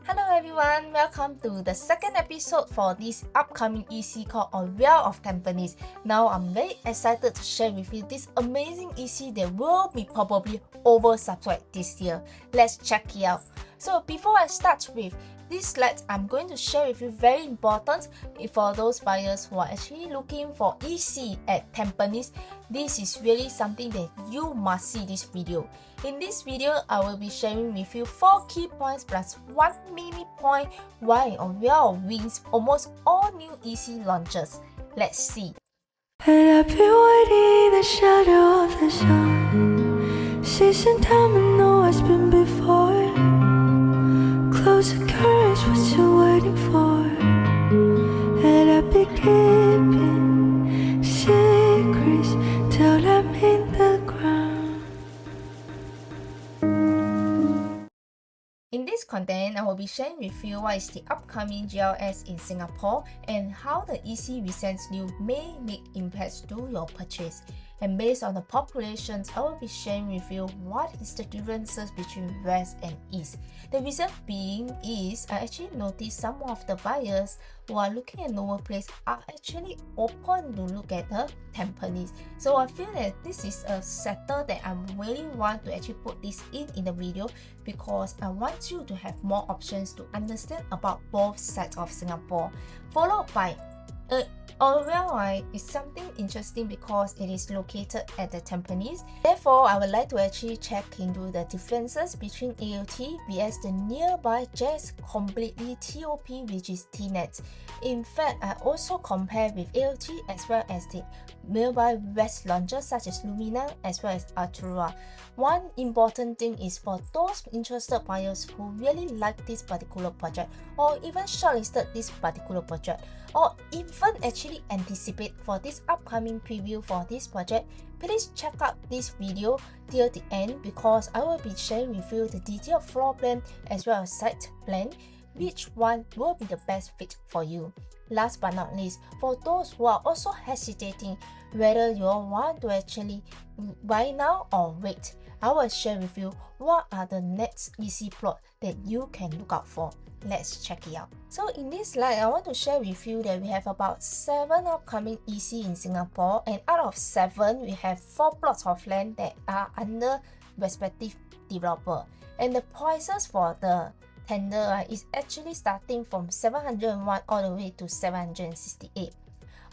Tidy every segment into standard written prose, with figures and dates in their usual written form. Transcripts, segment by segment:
Hello everyone, welcome to the second episode for this upcoming EC called Aurelle of Tampines. Now I'm very excited to share with you this amazing EC that will be probably oversubscribed this year. Let's check it out. So before I start with this slide, I'm going to share with you very important for those buyers who are actually looking for EC at Tampines. This is really something that you must see this video. In this video, I will be sharing with you 4 key points plus 1 mini point why Aurelle wins almost all new EC launches. Let's see. And I've been waiting in the shadow of the sun, chasing time and know what's been before. Close the curtains, what you waiting for? And I've been keeping secrets till I'm in the ground. In this content, I will be sharing with you what is the upcoming GLS in Singapore and how the EC recently may make impacts to your purchase. And based on the populations, I will be sharing with you what is the differences between West and East. The reason being is I actually noticed some of the buyers who are looking at Novo Place are actually open to look at the Tampines. So I feel that this is a sector that I really want to actually put this in the video because I want you to have more options to understand about both sides of Singapore. Followed by Aurelle is something interesting because it is located at the Tampines. Therefore, I would like to actually check into the differences between AOT vs the nearby just completely TOP, which is Tenet. In fact, I also compare with AOT as well as the nearby West launches such as Lumina as well as Altura. One important thing is for those interested buyers who really like this particular project or even shortlisted this particular project or even actually anticipate for this upcoming preview for this project, please check out this video till the end because I will be sharing with you the detailed floor plan as well as site plan, which one will be the best fit for you. Last but not least, for those who are also hesitating whether you want to actually buy now or wait, I will share with you what are the next EC plot that you can look out for. Let's check it out. So in this slide, I want to share with you that we have about 7 upcoming EC in Singapore, and out of 7, we have 4 plots of land that are under respective developer. And the prices for the tender is actually starting from 701 all the way to 768.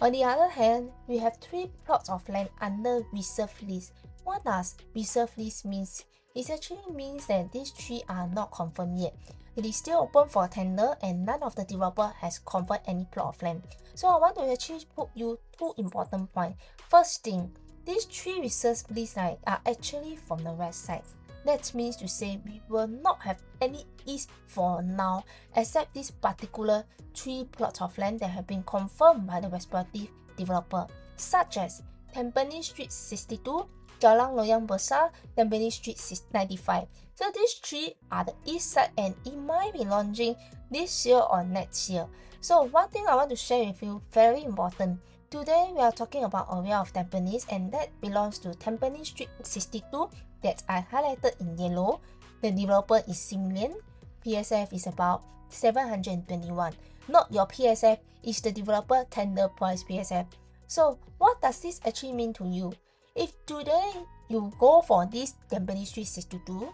On the other hand, we have 3 plots of land under reserve list. What does reserve list means? It actually means that these 3 are not confirmed yet. It is still open for tender and none of the developer has confirmed any plot of land. So I want to actually put you 2 important points. First thing, these 3 reserve lists are actually from the west side. That means to say we will not have any east for now except this particular 3 plots of land that have been confirmed by the respective developer, such as Tampines Street 62, Jalan Loyang Besar, Tampines Street 95. So these 3 are the east side and it might be launching this year or next year. So one thing I want to share with you, very important. Today we are talking about Aurelle of Tampines and that belongs to Tampines Street 62 that I highlighted in yellow. The developer is Simlian. PSF is about 721. Not your PSF, is the developer tender price PSF. So what does this actually mean to you? If today you go for this Tampines Street 62,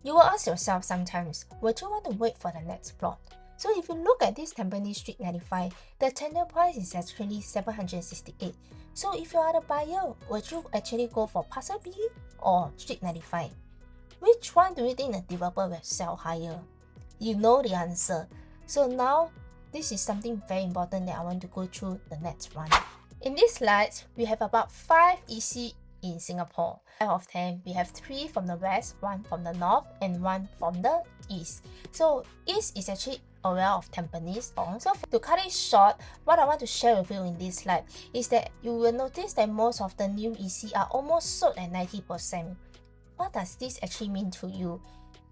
you will ask yourself sometimes, would you want to wait for the next plot? So if you look at this Tampines Street 95, the tender price is actually 768. So if you are the buyer, would you actually go for Parcel B or Street 95? Which one do you think the developer will sell higher? You know the answer. So now, this is something very important that I want to go through the next one. In this slide, we have about 5 EC in Singapore. Out of 10, we have 3 from the west, 1 from the north, and 1 from the east. So east is actually Aurelle of Tampines. So to cut it short, what I want to share with you in this slide is that you will notice that most of the new EC are almost sold at 90%. What does this actually mean to you?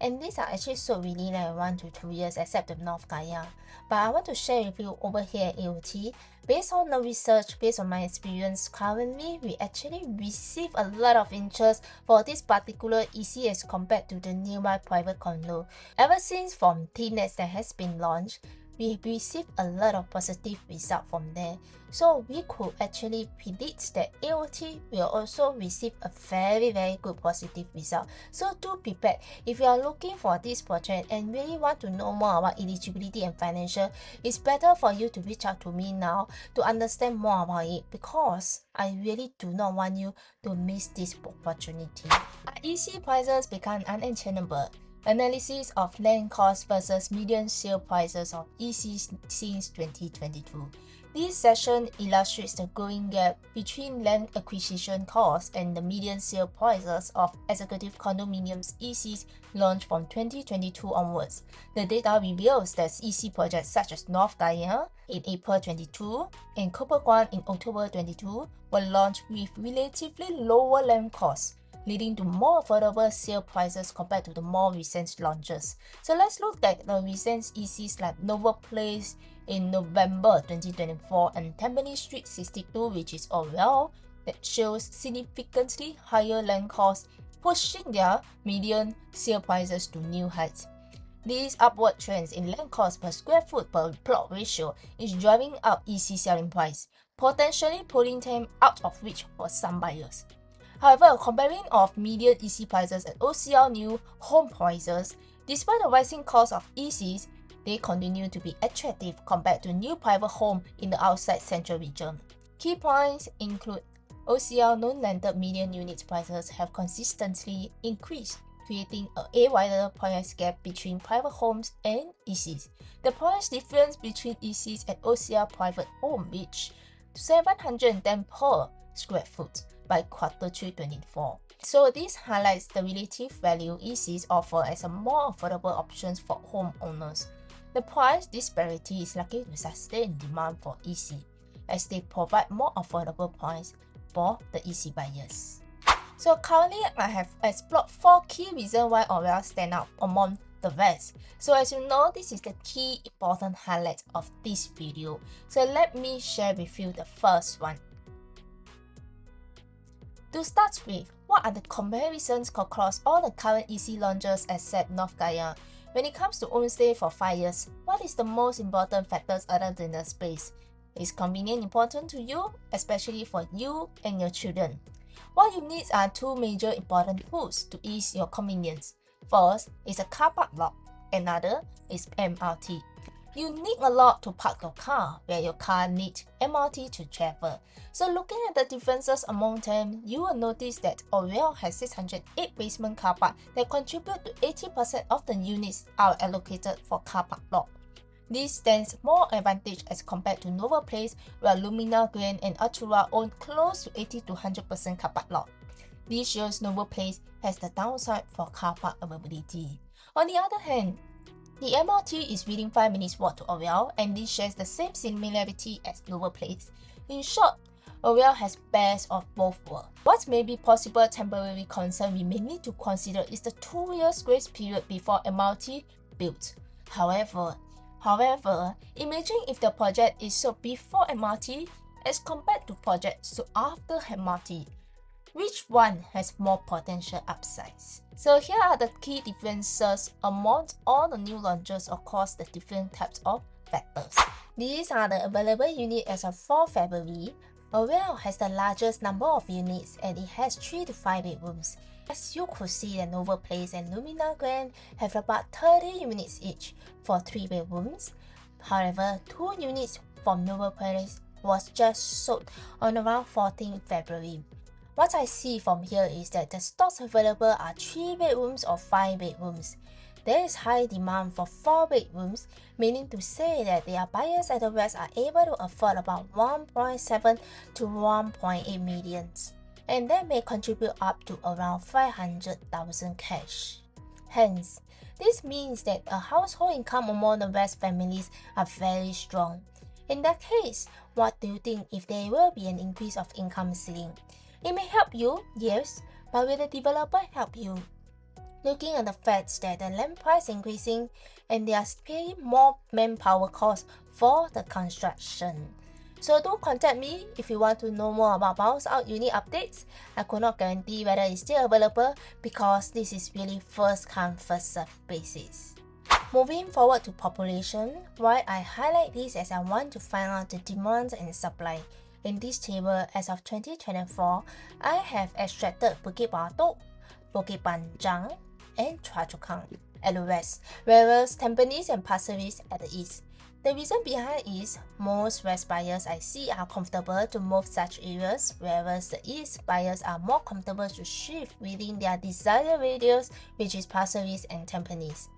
and these are actually sold within like 1 to 2 years except the North Gaya. But I want to share with you over here at AOT, based on the research, based on my experience, currently we actually receive a lot of interest for this particular EC as compared to the nearby private condo. Ever since from Tenet that has been launched, we received a lot of positive results from there. So we could actually predict that AOT will also receive a very good positive result. So do prepare. If you are looking for this project and really want to know more about eligibility and financial, it's better for you to reach out to me now to understand more about it, because I really do not want you to miss this opportunity. EC prices become unattainable. Analysis of land cost versus median sale prices of ECs since 2022. This session illustrates the growing gap between land acquisition costs and the median sale prices of executive condominiums ECs launched from 2022 onwards. The data reveals that EC projects such as North Gaya in April 22 and Copper Grand in October 22 were launched with relatively lower land costs, leading to more affordable sale prices compared to the more recent launches. So let's look at the recent ECs like Novo Place in November 2024 and Tampines Street 62, which is Aurelle, that shows significantly higher land costs, pushing their median sale prices to new heights. These upward trends in land cost per square foot per plot ratio is driving up EC selling price, potentially pulling them out of reach for some buyers. However, comparing of median EC prices and OCR new home prices, despite the rising cost of ECs, they continue to be attractive compared to new private home in the outside central region. Key points include OCR non-landed median unit prices have consistently increased, creating a wider price gap between private homes and ECs. The price difference between ECs and OCR private home reached 710 per square foot by quarter 3 2024. So this highlights the relative value ECs offer as a more affordable options for homeowners. The price disparity is likely to sustain demand for EC as they provide more affordable price for the EC buyers. So currently I have explored 4 key reasons why Aurelle stand out among the rest. So as you know, this is the key important highlights of this video. So let me share with you the first one. To start with, what are the comparisons across all the current EC launches except North Gaya? When it comes to own stay for 5 years, what is the most important factors other than the space? Is convenience important to you, especially for you and your children? What you need are 2 major important tools to ease your convenience. First is a car park lot, another is MRT. You need a lot to park your car, where your car needs MRT to travel. So looking at the differences among them, you will notice that Aurelle has 608 basement car park that contribute to 80% of the units are allocated for car park lot. This stands more advantage as compared to Novo Place, where Lumina Grand and Altura own close to 80 to 100% car park lot. This shows Novo Place has the downside for car park availability. On the other hand, the MRT is within 5 minutes walk to Aurelle, and this shares the same similarity as Novo Place. In short, Aurelle has best of both worlds. What may be possible temporary concern we may need to consider is the 2 years grace period before MRT built. However, imagine if the project is sold before MRT as compared to projects sold after MRT. Which one has more potential upsides? So here are the key differences among all the new launches across the different types of factors. These are the available units as of 4 February. Aurelle has the largest number of units and it has 3 to 5 bedrooms. As you could see, the Novo Place and Lumina Grand have about 30 units each for 3 bedrooms. However, 2 units from Novo Place was just sold on around 14 February. What I see from here is that the stocks available are 3 bedrooms or 5 bedrooms. There is high demand for 4 bedrooms, meaning to say that their buyers at the West are able to afford about 1.7 to 1.8 million, and that may contribute up to around 500,000 cash. Hence, this means that a household income among the West families are very strong. In that case, what do you think if there will be an increase of income ceiling? It may help you, yes, but will the developer help you? looking at the fact that the land price increasing and they are paying more manpower costs for the construction. So do contact me if you want to know more about bounce out unit updates. I could not guarantee whether it's still available because this is really first come first serve basis. Moving forward to population, why I highlight this as I want to find out the demand and supply. In this table, as of 2024, I have extracted Bukit Batok, Bukit Panjang, and Choa Chu Kang at the west, whereas Tampines and Pasir Ris at the east. The reason behind is most west buyers I see are comfortable to move such areas, whereas the east buyers are more comfortable to shift within their desired radius, which is Pasir Ris and Tampines.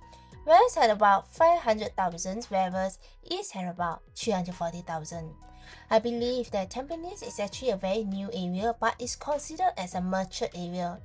West had about 500,000, whereas east had about 340,000. I believe that Tampines is actually a very new area but is considered as a mature area.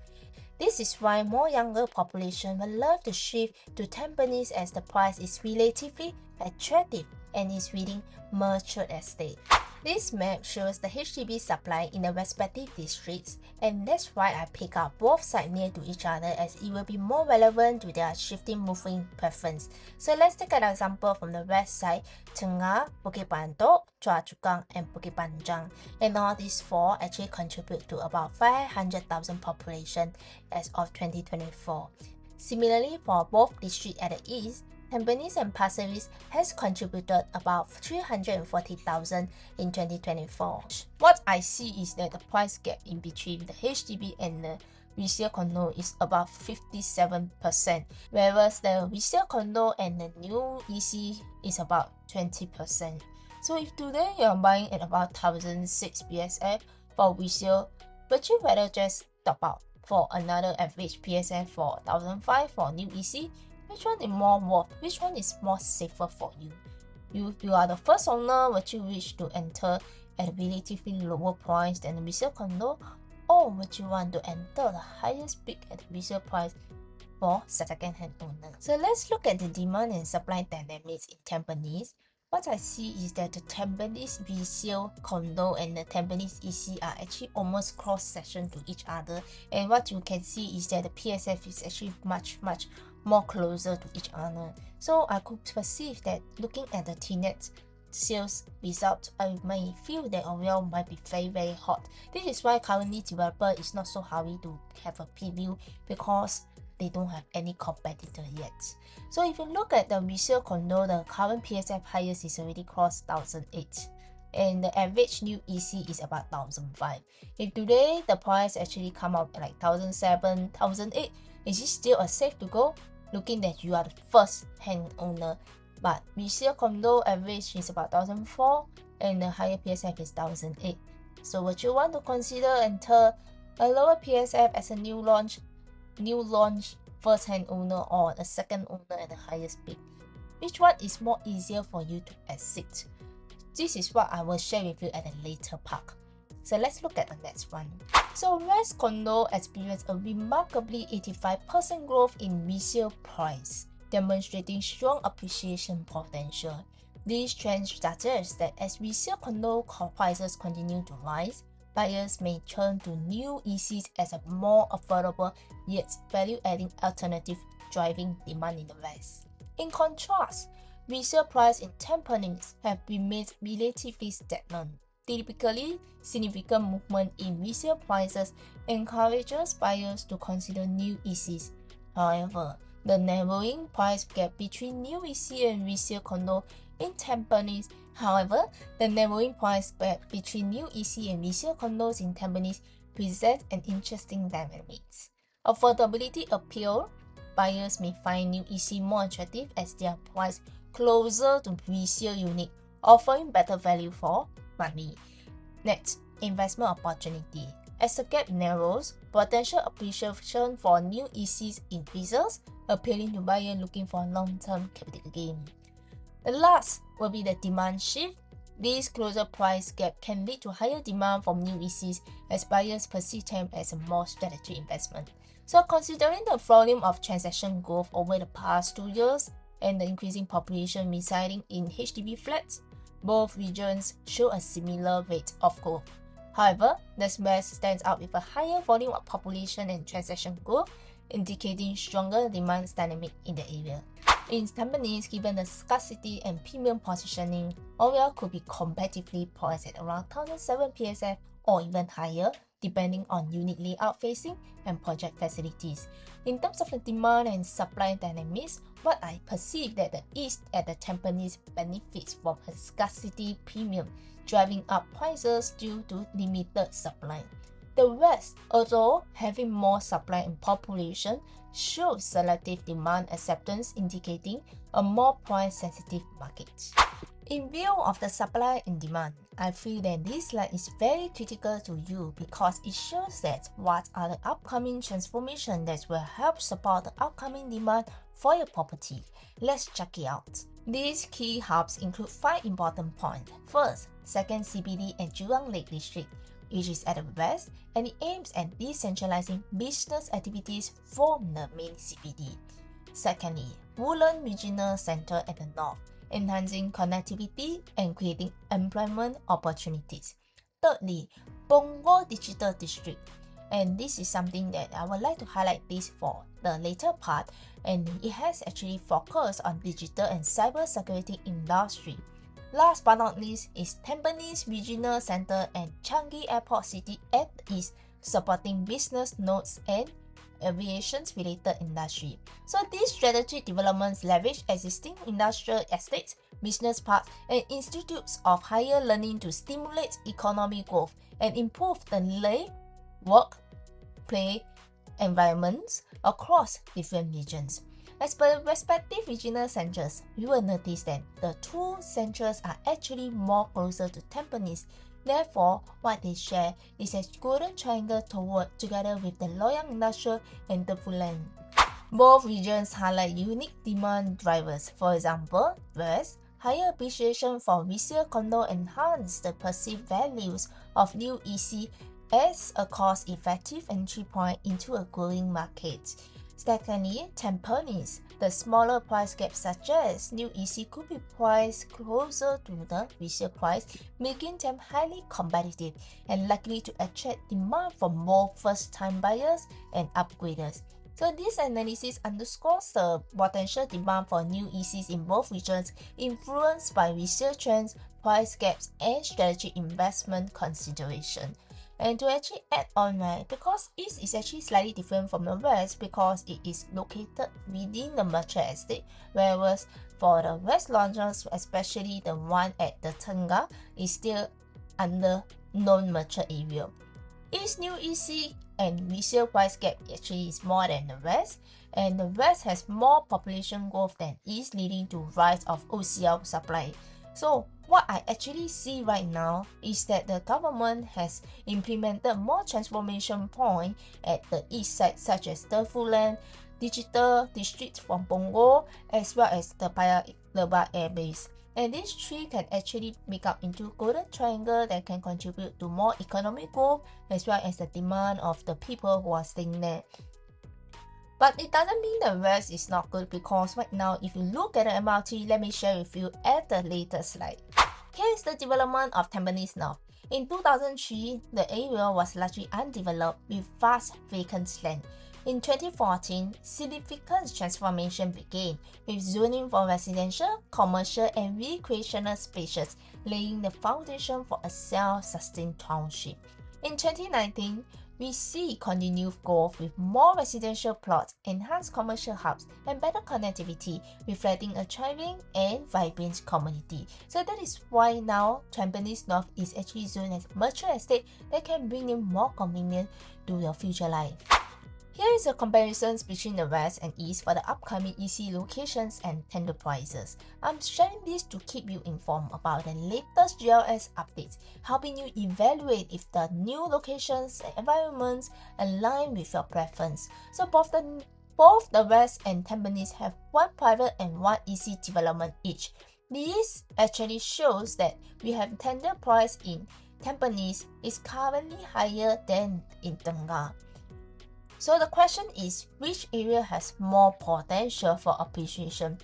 This is why more younger population will love to shift to Tampines as the price is relatively attractive and is within mature estate. This map shows the HDB supply in the respective districts, and that's why I pick up both sides near to each other as it will be more relevant to their shifting moving preference. So let's take an example from the west side, Tengah, Bukit Batok, Choa Chu Kang, and Bukit Panjang. And all these four actually contribute to about 500,000 population as of 2024. Similarly, for both districts at the east, Tampines and Pasir Ris has contributed about 340,000 in 2024. What I see is that the price gap in between the HDB and the resale condo is about 57%, whereas the resale condo and the new EC is about 20%. So if today you are buying at about 1,006 PSF for resale, would you rather just top out for another average PSF for 1,005 for new EC? Which one is more worth? Which one is more safer for you? If you are the first owner, would you wish to enter at a relatively lower price than the resale condo, or would you want to enter the highest peak at the resale price for second-hand owner? So let's look at the demand and supply dynamics in Tampines. What I see is that the Tampines resale condo and the Tampines EC are actually almost cross-section to each other, and what you can see is that the PSF is actually much more closer to each other. So I could perceive that looking at the Tenet sales results, I may feel that Aurelle might be very hot. This is why currently developer is not so hurry to have a preview because they don't have any competitor yet. So if you look at the resale condo, the current PSF highest is already crossed 1,008. And the average new EC is about 1,005. If today the price actually come out like 1,007, 1,008, is it still a safe to go? Looking that you are the first hand owner, but resale condo average is about 1,004 and the higher PSF is 1,008. So would you want to consider enter a lower PSF as a new launch first hand owner or a second owner at the highest peak? Which one is more easier for you to exit? This is what I will share with you at a later part. So let's look at the next one. So West Condo experienced a remarkably 85% growth in resale price, demonstrating strong appreciation potential. These trends suggest that as resale condo prices continue to rise, buyers may turn to new ECs as a more affordable yet value-adding alternative, driving demand in the West. In contrast, resale price in Tampines have remained relatively stagnant. Typically, significant movement in resale prices encourages buyers to consider new ECs. However, the narrowing price gap between new EC and resale condo in Tampines presents an interesting dynamics. Affordability appeal, buyers may find new EC more attractive as they are priced closer to resale unit, offering better value for money. Next, investment opportunity. As the gap narrows, potential appreciation for new ECs increases, appealing to buyers looking for long-term capital gain. The last will be the demand shift. This closer price gap can lead to higher demand from new ECs as buyers perceive them as a more strategic investment. So considering the volume of transaction growth over the past 2 years and the increasing population residing in HDB flats, both regions show a similar rate of growth. However, the West stands out with a higher volume of population and transaction growth indicating stronger demand dynamic in the area. In Tampines, given the scarcity and premium positioning, Aurelle could be competitively priced at around 1,007 PSF or even higher, depending on unit layout facing and project facilities. In terms of the demand and supply dynamics, what I perceive that the East at the Tampines benefits from a scarcity premium, driving up prices due to limited supply. The West, although having more supply and population, shows selective demand acceptance, indicating a more price-sensitive market. In view of the supply and demand, I feel that this slide is very critical to you because it shows that what are the upcoming transformations that will help support the upcoming demand for your property. Let's check it out. These key hubs include 5 important points. First, second CBD and Jurong Lake District, which is at the west, and it aims at decentralizing business activities from the main CBD. Secondly, Woodland Regional Center at the north, enhancing connectivity and creating employment opportunities. Thirdly, Punggol Digital District, and this is something that I would like to highlight this for the later part, and it has actually focused on digital and cyber security industry. Last but not least is Tampines Regional Center and Changi Airport City at the east, supporting business nodes and aviation-related industry. So these strategic developments leverage existing industrial estates, business parks, and institutes of higher learning to stimulate economic growth and improve the live, work, play environments across different regions. As per the respective regional centers, you will notice that the 2 centers are actually more closer to Tampines. Therefore, what they share is a golden triangle together with the Loyang Industrial and the Fulan. Both regions highlight unique demand drivers. For example, West, higher appreciation for resale condo enhance the perceived values of new EC as a cost-effective entry point into a growing market. Secondly, Tampines, the smaller price gap such as new EC could be priced closer to the resale price, making them highly competitive and likely to attract demand from both first-time buyers and upgraders. So this analysis underscores the potential demand for new ECs in both regions, influenced by resale trends, price gaps, and strategic investment consideration. And to actually add on, right, because East is actually slightly different from the West because it is located within the mature estate, whereas for the West launches, especially the one at the Tengah, is still under non-mature area. East new EC and resale price gap actually is more than the West, and the West has more population growth than East, leading to rise of OCL supply. So what I actually see right now is that the government has implemented more transformation points at the east side, such as the Fulan Digital District from Punggol, as well as the Paya Lebar Air Base. And these 3 can actually make up into golden triangle that can contribute to more economic growth as well as the demand of the people who are staying there. But it doesn't mean the West is not good, because right now if you look at the MRT, let me share with you at the latest slide. Here is the development of Tampines North. In 2003, the area was largely undeveloped with vast vacant land. In 2014, significant transformation began with zoning for residential, commercial, and recreational spaces, laying the foundation for a self-sustained township. In 2019, we see continued growth with more residential plots, enhanced commercial hubs, and better connectivity, reflecting a thriving and vibrant community. So that is why now Tampines North is actually zoned as a mature estate that can bring in more convenience to your future life. Here is a comparison between the West and East for the upcoming EC locations and tender prices. I'm sharing this to keep you informed about the latest GLS updates, helping you evaluate if the new locations and environments align with your preference. So both the West and Tampines have 1 private and 1 EC development each. This actually shows that we have tender price in Tampines is currently higher than in Tengah. So the question is, which area has more potential for appreciation?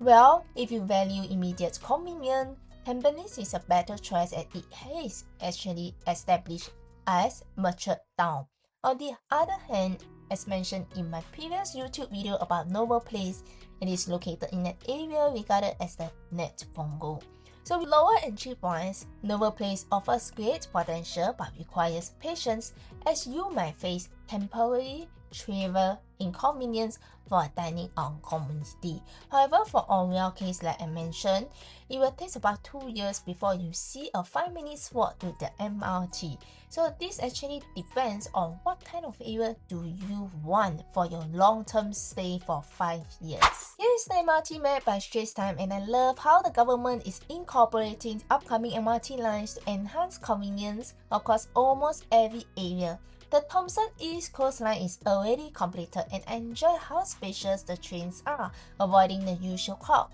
Well, if you value immediate convenience, Tampines is a better choice as it is actually established as mature town. On the other hand, As mentioned in my previous YouTube video about Novo Place, it is located in an area regarded as the Tenet Punggol. So with lower entry points, Novo Place offers great potential but requires patience as you might face temporary travel inconvenience for dining on community. However, for Aurelle case like I mentioned, it will take about 2 years before you see a 5-minute walk to the MRT. So this actually depends on what kind of area do you want for your long-term stay for 5 years. Here is the MRT map by Straits Times, and I love how the government is incorporating upcoming MRT lines to enhance convenience across almost every area. The Thomson East Coast Line is already completed, and I enjoy how spacious the trains are, avoiding the usual crowd.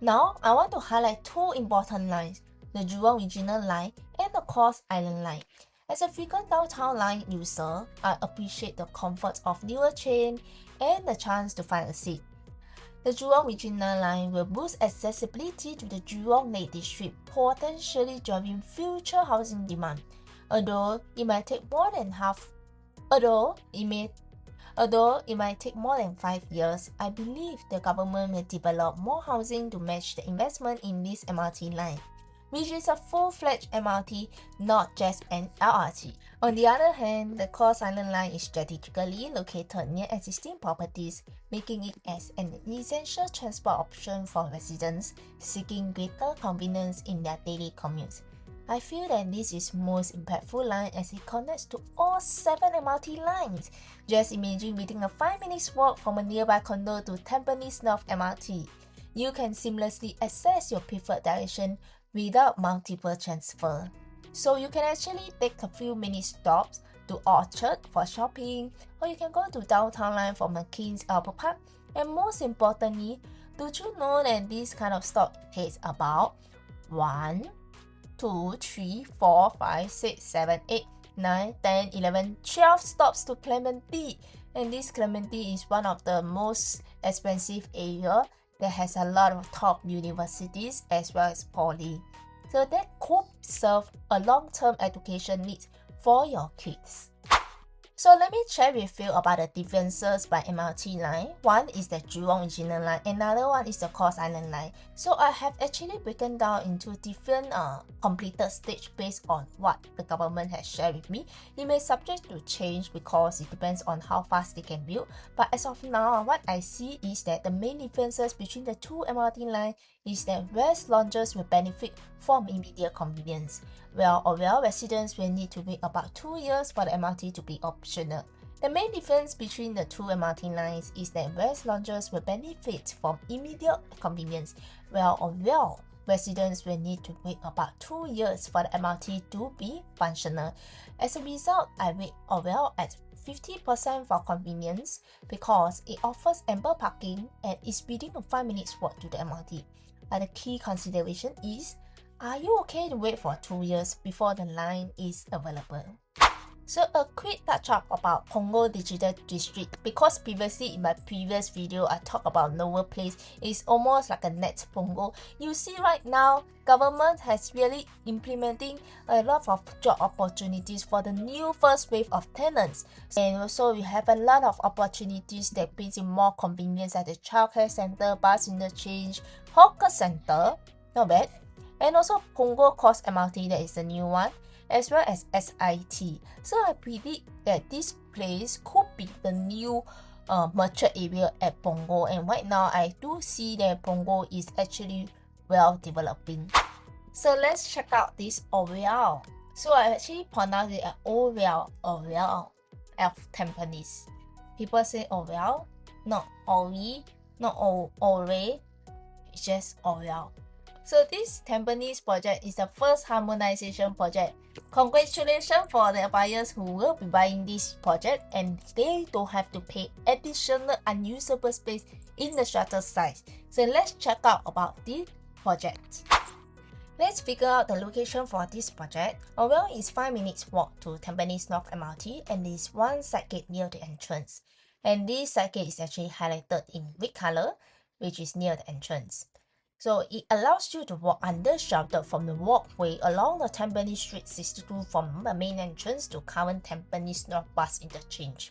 Now, I want to highlight 2 important lines, the Jurong Regional Line and the Cross Island Line. As a frequent downtown line user, I appreciate the comfort of newer train and the chance to find a seat. The Jurong Regional Line will boost accessibility to the Jurong Lake District, potentially driving future housing demand. Although it might take more than 5 years, I believe the government will develop more housing to match the investment in this MRT line, which is a full-fledged MRT, not just an LRT. On the other hand, the Cross Island Line is strategically located near existing properties, making it as an essential transport option for residents seeking greater convenience in their daily commutes. I feel that this is most impactful line as it connects to all 7 MRT lines. Just imagine within a 5-minute walk from a nearby condo to Tampines North MRT. You can seamlessly access your preferred direction without multiple transfer. So you can actually take a few mini stops to Orchard for shopping, or you can go to downtown line for McKean's Albert Park. And most importantly, did you know that this kind of stop takes about 1, 2, 3, 4, 5, 6, 7, 8, 9, 10, 11, 12 stops to Clementi. And this Clementi is one of the most expensive area that has a lot of top universities as well as poly. So that could serve a long-term education needs for your kids. So let me share with you about the differences by MRT line. One is the Jurong Regional Line, another one is the Cross Island Line. So I have actually broken down into different completed stage based on what the government has shared with me. It may subject to change because it depends on how fast they can build. But as of now, what I see is that the main differences between the 2 MRT lines is that West launchers will benefit from immediate convenience, while Aurelle residents will need to wait about 2 years for the MRT to be optional. The main difference between the 2 MRT lines is that West launchers will benefit from immediate convenience, while Aurelle residents will need to wait about 2 years for the MRT to be functional. As a result, I rate Aurelle at 50% for convenience because it offers ample parking and is within a 5 minutes walk to the MRT. But the key consideration is, are you okay to wait for 2 years before the line is available? So a quick touch up about Punggol Digital District, because previously in my previous video I talked about Novo Place. It's almost like a net Punggol. You see right now, government has really implementing a lot of job opportunities for the new first wave of tenants. And also we have a lot of opportunities that brings in more convenience at the childcare center, bus interchange, hawker center, not bad. And also Punggol Cross MRT, that is the new one, as well as SIT. So I predict that this place could be the new mature area at Punggol, and right now I do see that Punggol is actually well developing. So let's check out this Aurelle. So I actually pronounce it as Aurelle of Tampines. People say Aurelle, not Aurelle, not Aurelle, it's just Aurelle. So this Tampines project is the first harmonization project. Congratulations for the buyers who will be buying this project, and they don't have to pay additional unusable space in the shutter size. So let's check out about the project. Let's figure out the location for this project. Aurelle is 5 minutes walk to Tampines North MRT, and there is one side gate near the entrance. And this side gate is actually highlighted in red color, which is near the entrance. So it allows you to walk unsheltered from the walkway along the Tampines Street 62 from the main entrance to current Tampines North bus interchange.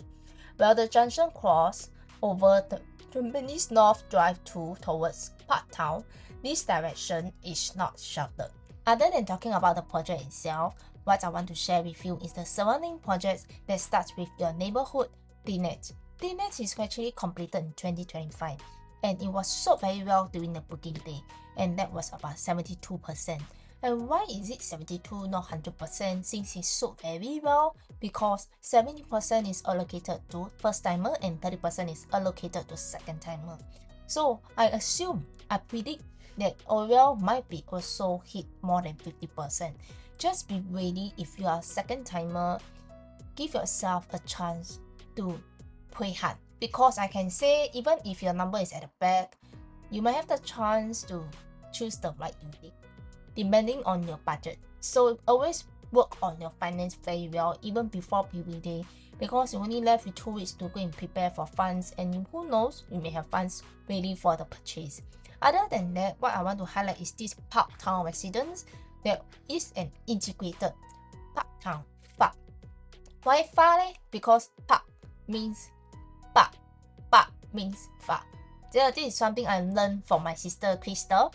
while the junction cross over the Tampines North Drive 2 towards Park Town, this direction is not sheltered. Other than talking about the project itself, what I want to share with you is the surrounding projects that starts with your neighborhood, Tenet. Tenet is actually completed in 2025 and it was sold very well during the booking day, and that was about 72%. And why is it 72 not 100% since it sold very well? Because 70% is allocated to first timer and 30% is allocated to second timer. So I predict that Aurelle might be also hit more than 50%. Just be ready. If you are a second timer, give yourself a chance to play hard, because I can say even if your number is at the back, you might have the chance to choose the right unit depending on your budget. So always work on your finance very well even before PV day, because you only left with 2 weeks to go and prepare for funds, and who knows, you may have funds ready for the purchase. Other than that, what I want to highlight is this Park Town residence. There is an integrated Park Town FAR. Why FAR? Because Park means Park, Park means FAR. This is something I learned from my sister Crystal.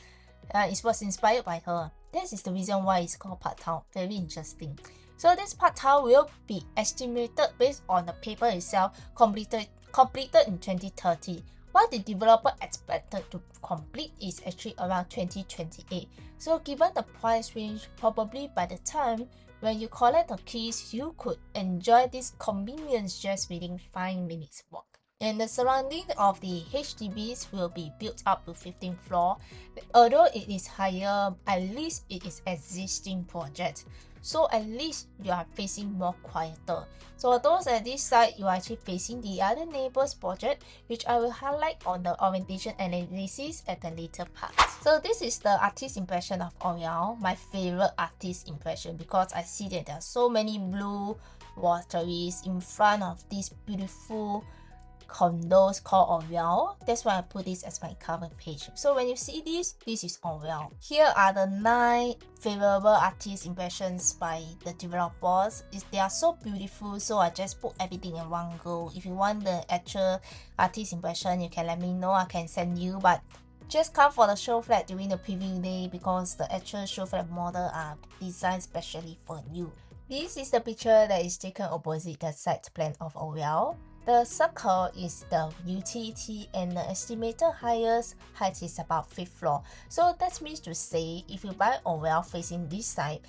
It was inspired by her. This is the reason why it's called Park Town. Very interesting. So this Park Town will be estimated based on the paper itself, completed in 2030. What the developer expected to complete is actually around 2028. So given the price range, probably by the time when you collect the keys, you could enjoy this convenience just within 5 minutes walk. And the surrounding of the HDBs will be built up to 15th floor. Although it is higher, at least it is existing project. So at least you are facing more quieter. So those at this side, you are actually facing the other neighbors project, which I will highlight on the orientation analysis at the later part. So this is the artist impression of Aurelle, my favorite artist impression, because I see that there are so many blue wateries in front of these beautiful condos called Aurelle. That's why I put this as my cover page. So when you see this is Aurelle. Here are the 9 favorable artist impressions by the developers. They are so beautiful, so I just put everything in one go. If you want the actual artist impression, you can let me know. I can send you, but just come for the show flat during the preview day, because the actual show flat model are designed specially for you. This is the picture that is taken opposite the site plan of Aurelle. The circle is the utility and the estimated highest height is about 5th floor. So that means to say, if you buy Aurelle facing this side,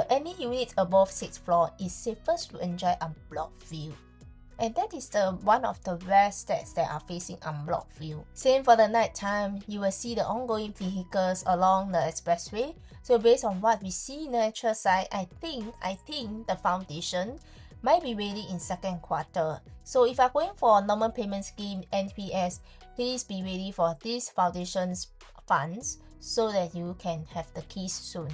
any unit above 6th floor is safest to enjoy unblocked view. And that is one of the rare stats that are facing unblocked view. Same for the night time, you will see the ongoing vehicles along the expressway. So based on what we see in the actual side, I think the foundation might be ready in second quarter. So if you're going for a normal payment scheme, NPS, please be ready for these foundations funds so that you can have the keys soon.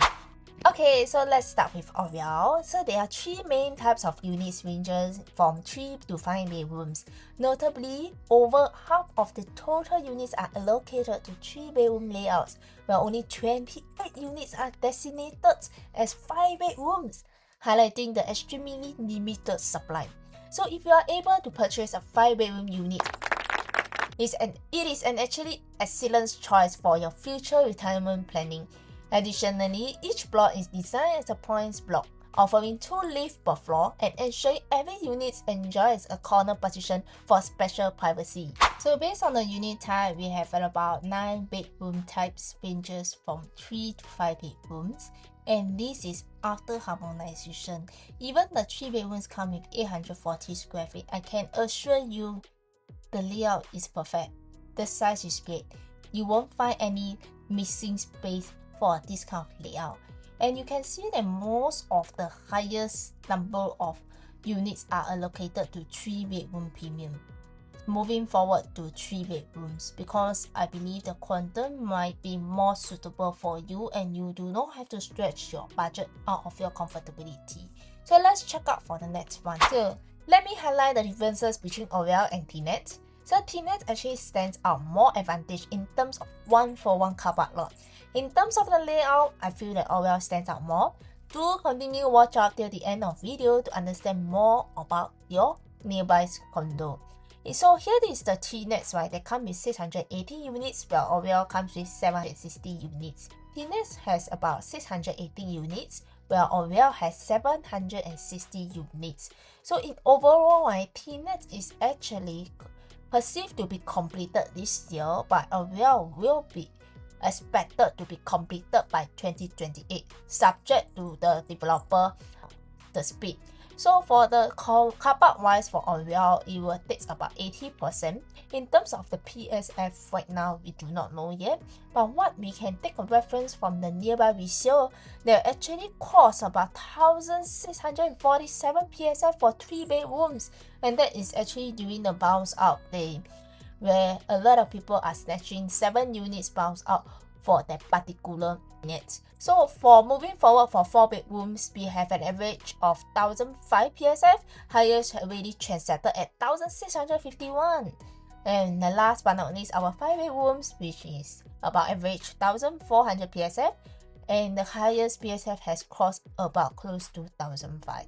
Okay, so let's start with Aurelle. So there are 3 main types of units ranges from 3 to 5 bedrooms. Notably, over half of the total units are allocated to 3 bedroom layouts, while only 28 units are designated as 5 bedrooms, highlighting the extremely limited supply. So if you are able to purchase a 5 bedroom unit, it is an actually excellent choice for your future retirement planning. Additionally, each block is designed as a points block, offering 2 lifts per floor and ensuring every unit enjoys a corner position for special privacy. So based on the unit type, we have about 9 bedroom types ranges from 3 to 5 bedrooms. And this is after harmonization. Even the 3 bedrooms come with 840 square feet. I can assure you the layout is perfect. The size is great. You won't find any missing space for this kind of layout. And you can see that most of the highest number of units are allocated to 3 bedroom premium. Moving forward to 3 bedrooms, because I believe the quantum might be more suitable for you and you do not have to stretch your budget out of your comfortability. So let's check out for the next one. So let me highlight the differences between Aurelle and Tenet. So Tenet actually stands out more advantage in terms of 1-for-1 car park lot. In terms of the layout, I feel that Aurelle stands out more. Do continue watch out till the end of video to understand more about your nearby condo. So here is the Tenet, right? They come with 680 units, while Aurelle comes with 760 units. Tenet has about 680 units, while Aurelle has 760 units. So in overall, right, Tenet is actually perceived to be completed this year, but Aurelle will be expected to be completed by 2028, subject to the developer, the speed. So for the car park wise for Aurelle, it will take about 80%. In terms of the PSF right now, we do not know yet. But what we can take a reference from the nearby resale, they actually cost about 1,647 PSF for 3 bedrooms. And that is actually during the bounce out day, where a lot of people are snatching 7 units bounce out for that particular unit. So for moving forward for 4 bedrooms, we have an average of 1,005 PSF, highest already transacted at 1,651. And the last but not least, our 5 bedrooms, which is about average 1,400 PSF, and the highest PSF has crossed about close to 1,005.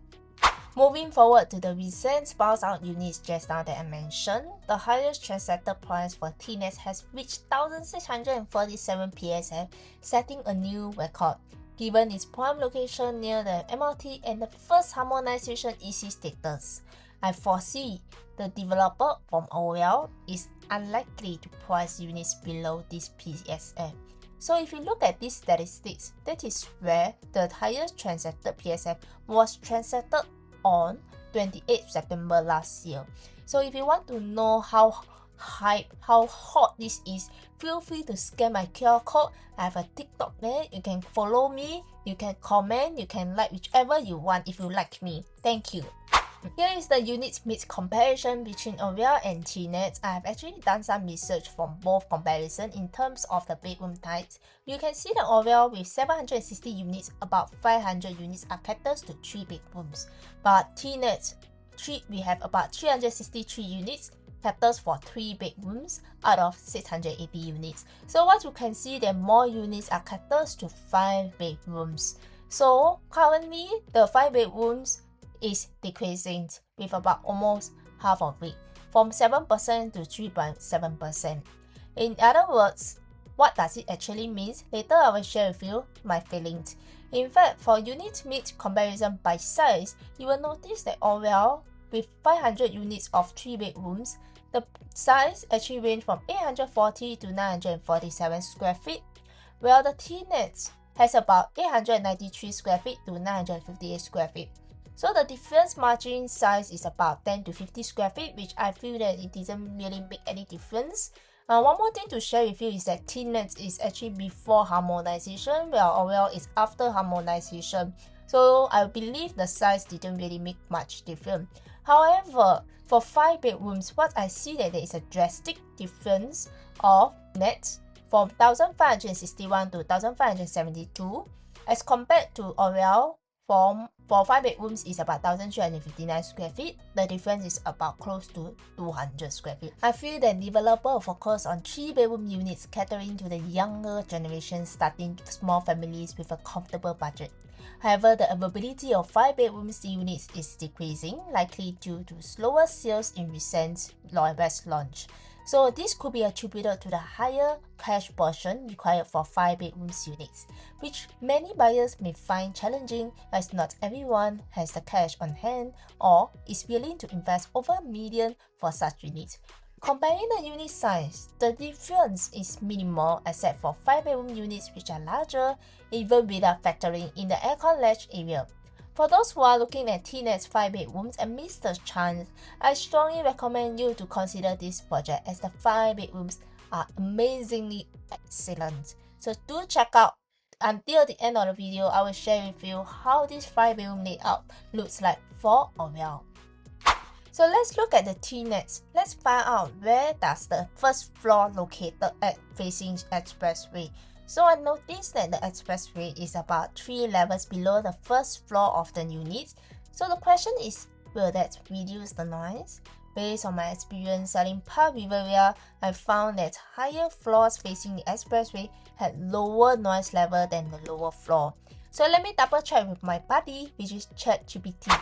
Moving forward to the recent bounce out units just now that I mentioned, the highest transacted price for Tenet has reached 1,647 PSF, setting a new record. Given its prime location near the MRT and the first harmonization EC status, I foresee the developer from Aurelle is unlikely to price units below this PSF. So if you look at these statistics, that is where the highest transacted PSF was transacted on 28th September last year. So if you want to know how hot this is, feel free to scan my QR code. I have a TikTok there. You can follow me, you can comment, you can like whichever you want if you like me. Thank you. Here is the units mix comparison between Aurelle and Tenet. I have actually done some research from both comparison in terms of the bedroom types. You can see that Aurelle with 760 units, about 500 units are catered to 3 bedrooms. But Tenet, we have about 363 units, caters for 3 bedrooms out of 680 units. So what you can see that more units are catered to 5 bedrooms. So currently the 5 bedrooms is decreasing with about almost half of it, from 7% to 3.7%. In other words, what does it actually mean? Later I will share with you my feelings. In fact, for unit mix comparison by size, you will notice that Aurelle with 500 units of 3 bedrooms, the size actually range from 840 to 947 square feet, while the Tenet has about 893 square feet to 958 square feet. So the difference margin size is about 10 to 50 square feet, which I feel that it doesn't really make any difference. One more thing to share with you is that Tenet is actually before harmonization, while Aurelle is after harmonization. So I believe the size didn't really make much difference. However, for 5 bedrooms, what I see that there is a drastic difference of net from 1,561 to 1,572 as compared to Aurelle. For 5 bedrooms is about 1,359 square feet. The difference is about close to 200 square feet. I feel that developer focus on 3 bedroom units catering to the younger generation starting small families with a comfortable budget. However, the availability of 5 bedrooms units is decreasing, likely due to slower sales in recent West launch. So this could be attributed to the higher cash portion required for 5 bedrooms units, which many buyers may find challenging as not everyone has the cash on hand or is willing to invest over $1 million for such units. Comparing the unit size, the difference is minimal except for 5 bedroom units which are larger, even without factoring in the aircon latch area. For those who are looking at Tenet's 5 bedrooms and miss the chance, I strongly recommend you to consider this project as the 5 bedrooms are amazingly excellent. So do check out. Until the end of the video, I will share with you how this 5 bedroom layout looks like for Aurelle. So let's look at the Tenet. Let's find out where does the first floor located at facing expressway. So I noticed that the expressway is about 3 levels below the first floor of the unit. So the question is, will that reduce the noise? Based on my experience selling Park Riviera, I found that higher floors facing the expressway had lower noise level than the lower floor. So let me double check with my buddy, which is ChatGPT.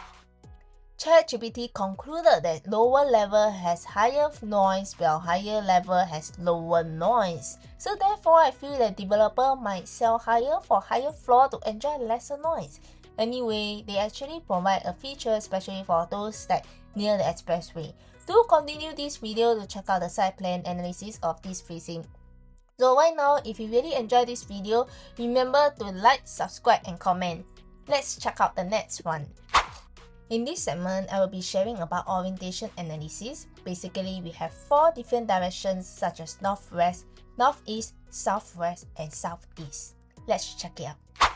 ChatGPT concluded that lower level has higher noise while higher level has lower noise. So therefore, I feel that developer might sell higher for higher floor to enjoy lesser noise. Anyway, they actually provide a feature especially for those that near the expressway. Do continue this video to check out the site plan analysis of this facing. So right now, if you really enjoyed this video, remember to like, subscribe and comment. Let's check out the next one. In this segment, I will be sharing about orientation analysis. Basically, we have 4 different directions such as northwest, northeast, southwest, and southeast. Let's check it out.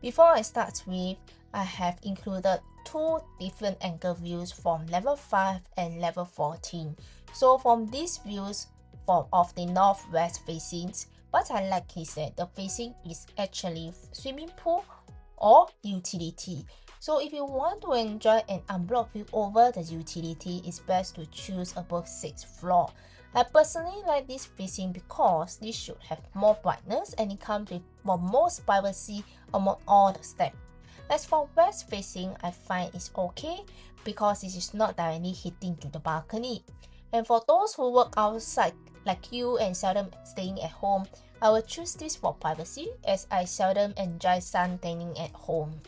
Before I start with, I have included 2 different angle views from level 5 and level 14. So from these views of the northwest facings, what I like is that the facing is actually swimming pool or utility. So if you want to enjoy an unblocked view over the utility, it's best to choose above 6th floor. I personally like this facing because this should have more brightness and it comes with most privacy among all the steps. As for west facing, I find it's okay because it is not directly hitting to the balcony. And for those who work outside like you and seldom staying at home, I will choose this for privacy as I seldom enjoy sun tanning at home.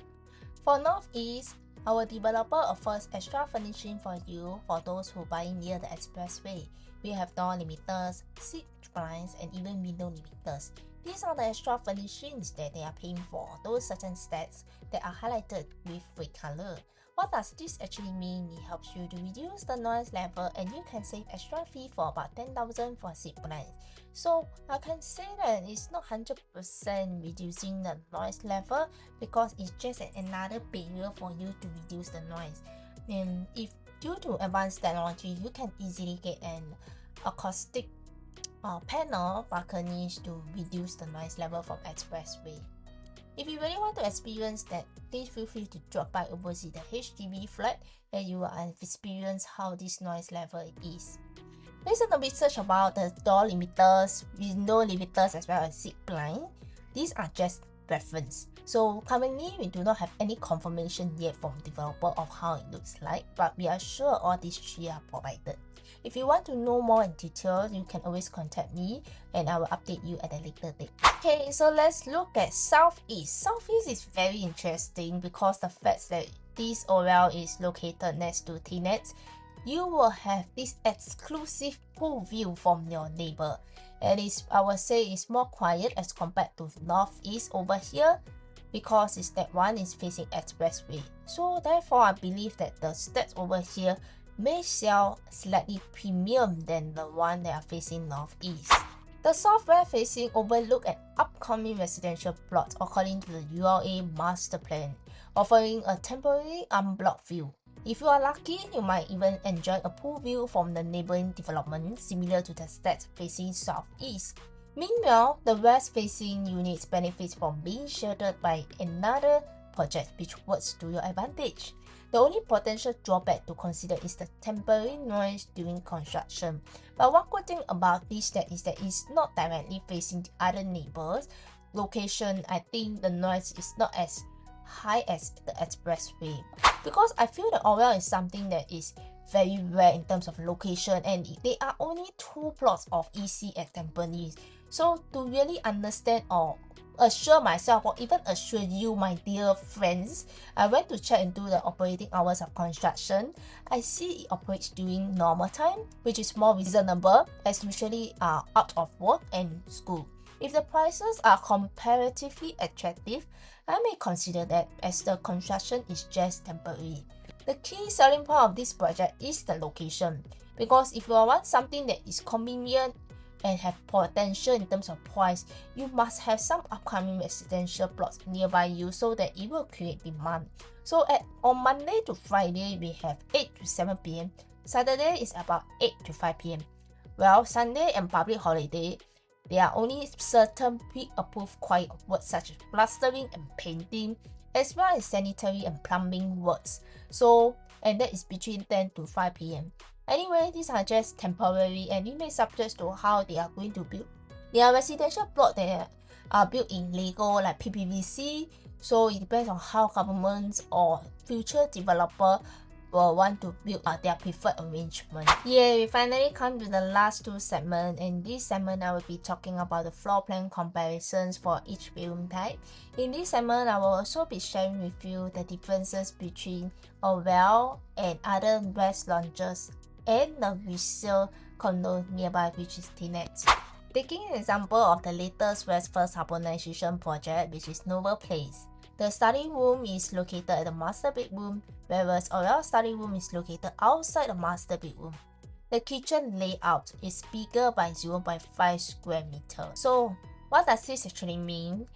For northeast, our developer offers extra furnishing for you for those who buy near the expressway. We have door limiters, seat blinds, and even window limiters. These are the extra furnishings that they are paying for, those certain stats that are highlighted with red color. What does this actually mean? It helps you to reduce the noise level and you can save extra fee for about 10,000 for seat blinds. So I can say that it's not 100% reducing the noise level because it's just another barrier for you to reduce the noise. And if due to advanced technology, you can easily get an acoustic panel balconies to reduce the noise level from expressway. If you really want to experience that, please feel free to drop by over the HDB flat and you will experience how this noise level is. Based on the research about the door limiters, window limiters as well as seat blind, these are just reference. So currently we do not have any confirmation yet from developer of how it looks like, but we are sure all these 3 are provided. If you want to know more in detail, you can always contact me and I will update you at a later date. Okay, so let's look at southeast. Southeast is very interesting because the fact that this Aurelle is located next to Tenet, you will have this exclusive pool view from your neighbor. And I would say it's more quiet as compared to northeast over here because that one is facing expressway. So therefore, I believe that the stats over here may sell slightly premium than the one that are facing northeast. The southwest facing overlook an upcoming residential plot according to the Aurelle master plan, offering a temporary unblocked view. If you are lucky, you might even enjoy a pool view from the neighboring development similar to the stats facing southeast. Meanwhile, the west facing units benefits from being sheltered by another project which works to your advantage. The only potential drawback to consider is the temporary noise during construction. But one good thing about this is that it's not directly facing the other neighbors. Location, I think the noise is not as high as the expressway. Because I feel that Aurelle is something that is very rare in terms of location and there are only 2 plots of EC at Tampines. So to really understand or assure myself or even assure you, my dear friends, I went to check into the operating hours of construction. I see it operates during normal time, which is more reasonable as usually are out of work and school. If the prices are comparatively attractive, I may consider that as the construction is just temporary. The key selling point of this project is the location, because if you want something that is convenient and have potential in terms of price, you must have some upcoming residential plots nearby you so that it will create demand. So on Monday to Friday, we have 8 to 7 p.m. Saturday is about 8 to 5 p.m. Well, Sunday and public holiday, there are only certain pre-approved quiet works such as plastering and painting, as well as sanitary and plumbing works. So, and that is between 10 to 5 p.m. Anyway, these are just temporary and it may subject to how they are going to build. There are residential plots that are built in Lego like PPVC, so it depends on how governments or future developer will want to build their preferred arrangement. Yeah, we finally come to the last two segments. In this segment, I will be talking about the floor plan comparisons for each bedroom type. In this segment, I will also be sharing with you the differences between Aurelle and other west launches and the resale condo nearby, which is Tenet. Taking an example of the latest West First Harmonization project, which is Novo Place. The study room is located at the master bedroom, whereas Aurelle study room is located outside the master bedroom. The kitchen layout is bigger by 0.5 square meters. So, what does this actually mean?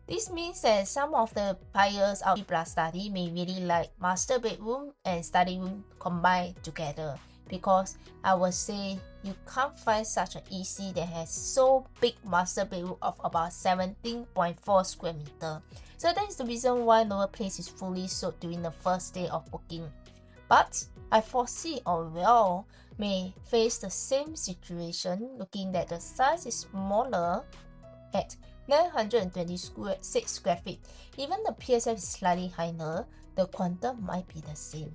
This means that some of the buyers out plus study may really like master bedroom and study room combined together, because I would say you can't find such an EC that has so big master bedroom of about 17.4 square meters. So that is the reason why Novo Place is fully sold during the first day of booking. But I foresee Aurelle may face the same situation, looking that the size is smaller at 926 square feet. Even the PSF is slightly higher, the quantum might be the same.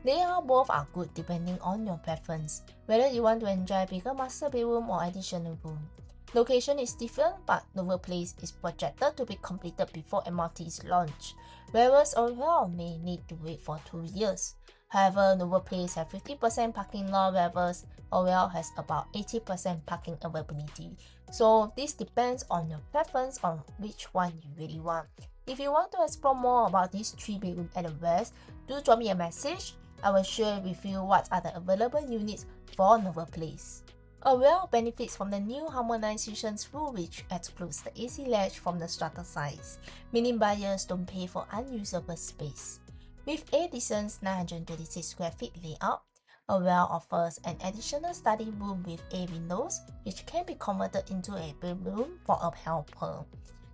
Both are good depending on your preference, whether you want to enjoy a bigger master bedroom or additional room. Location is different, but Novo Place is projected to be completed before MRT is launched, whereas Aurelle may need to wait for 2 years. However, Novo Place has 50% parking lot, whereas Aurelle has about 80% parking availability. So this depends on your preference on which one you really want. If you want to explore more about these 3 bedrooms at the west, do drop me a message. I will share with you what are the available units for Novo Place. Aurelle benefits from the new harmonization rule, which excludes the AC latch from the strata size, meaning buyers don't pay for unusable space. With a decent 926 square feet layout, Aurelle offers an additional study room with A windows, which can be converted into a bedroom for a helper.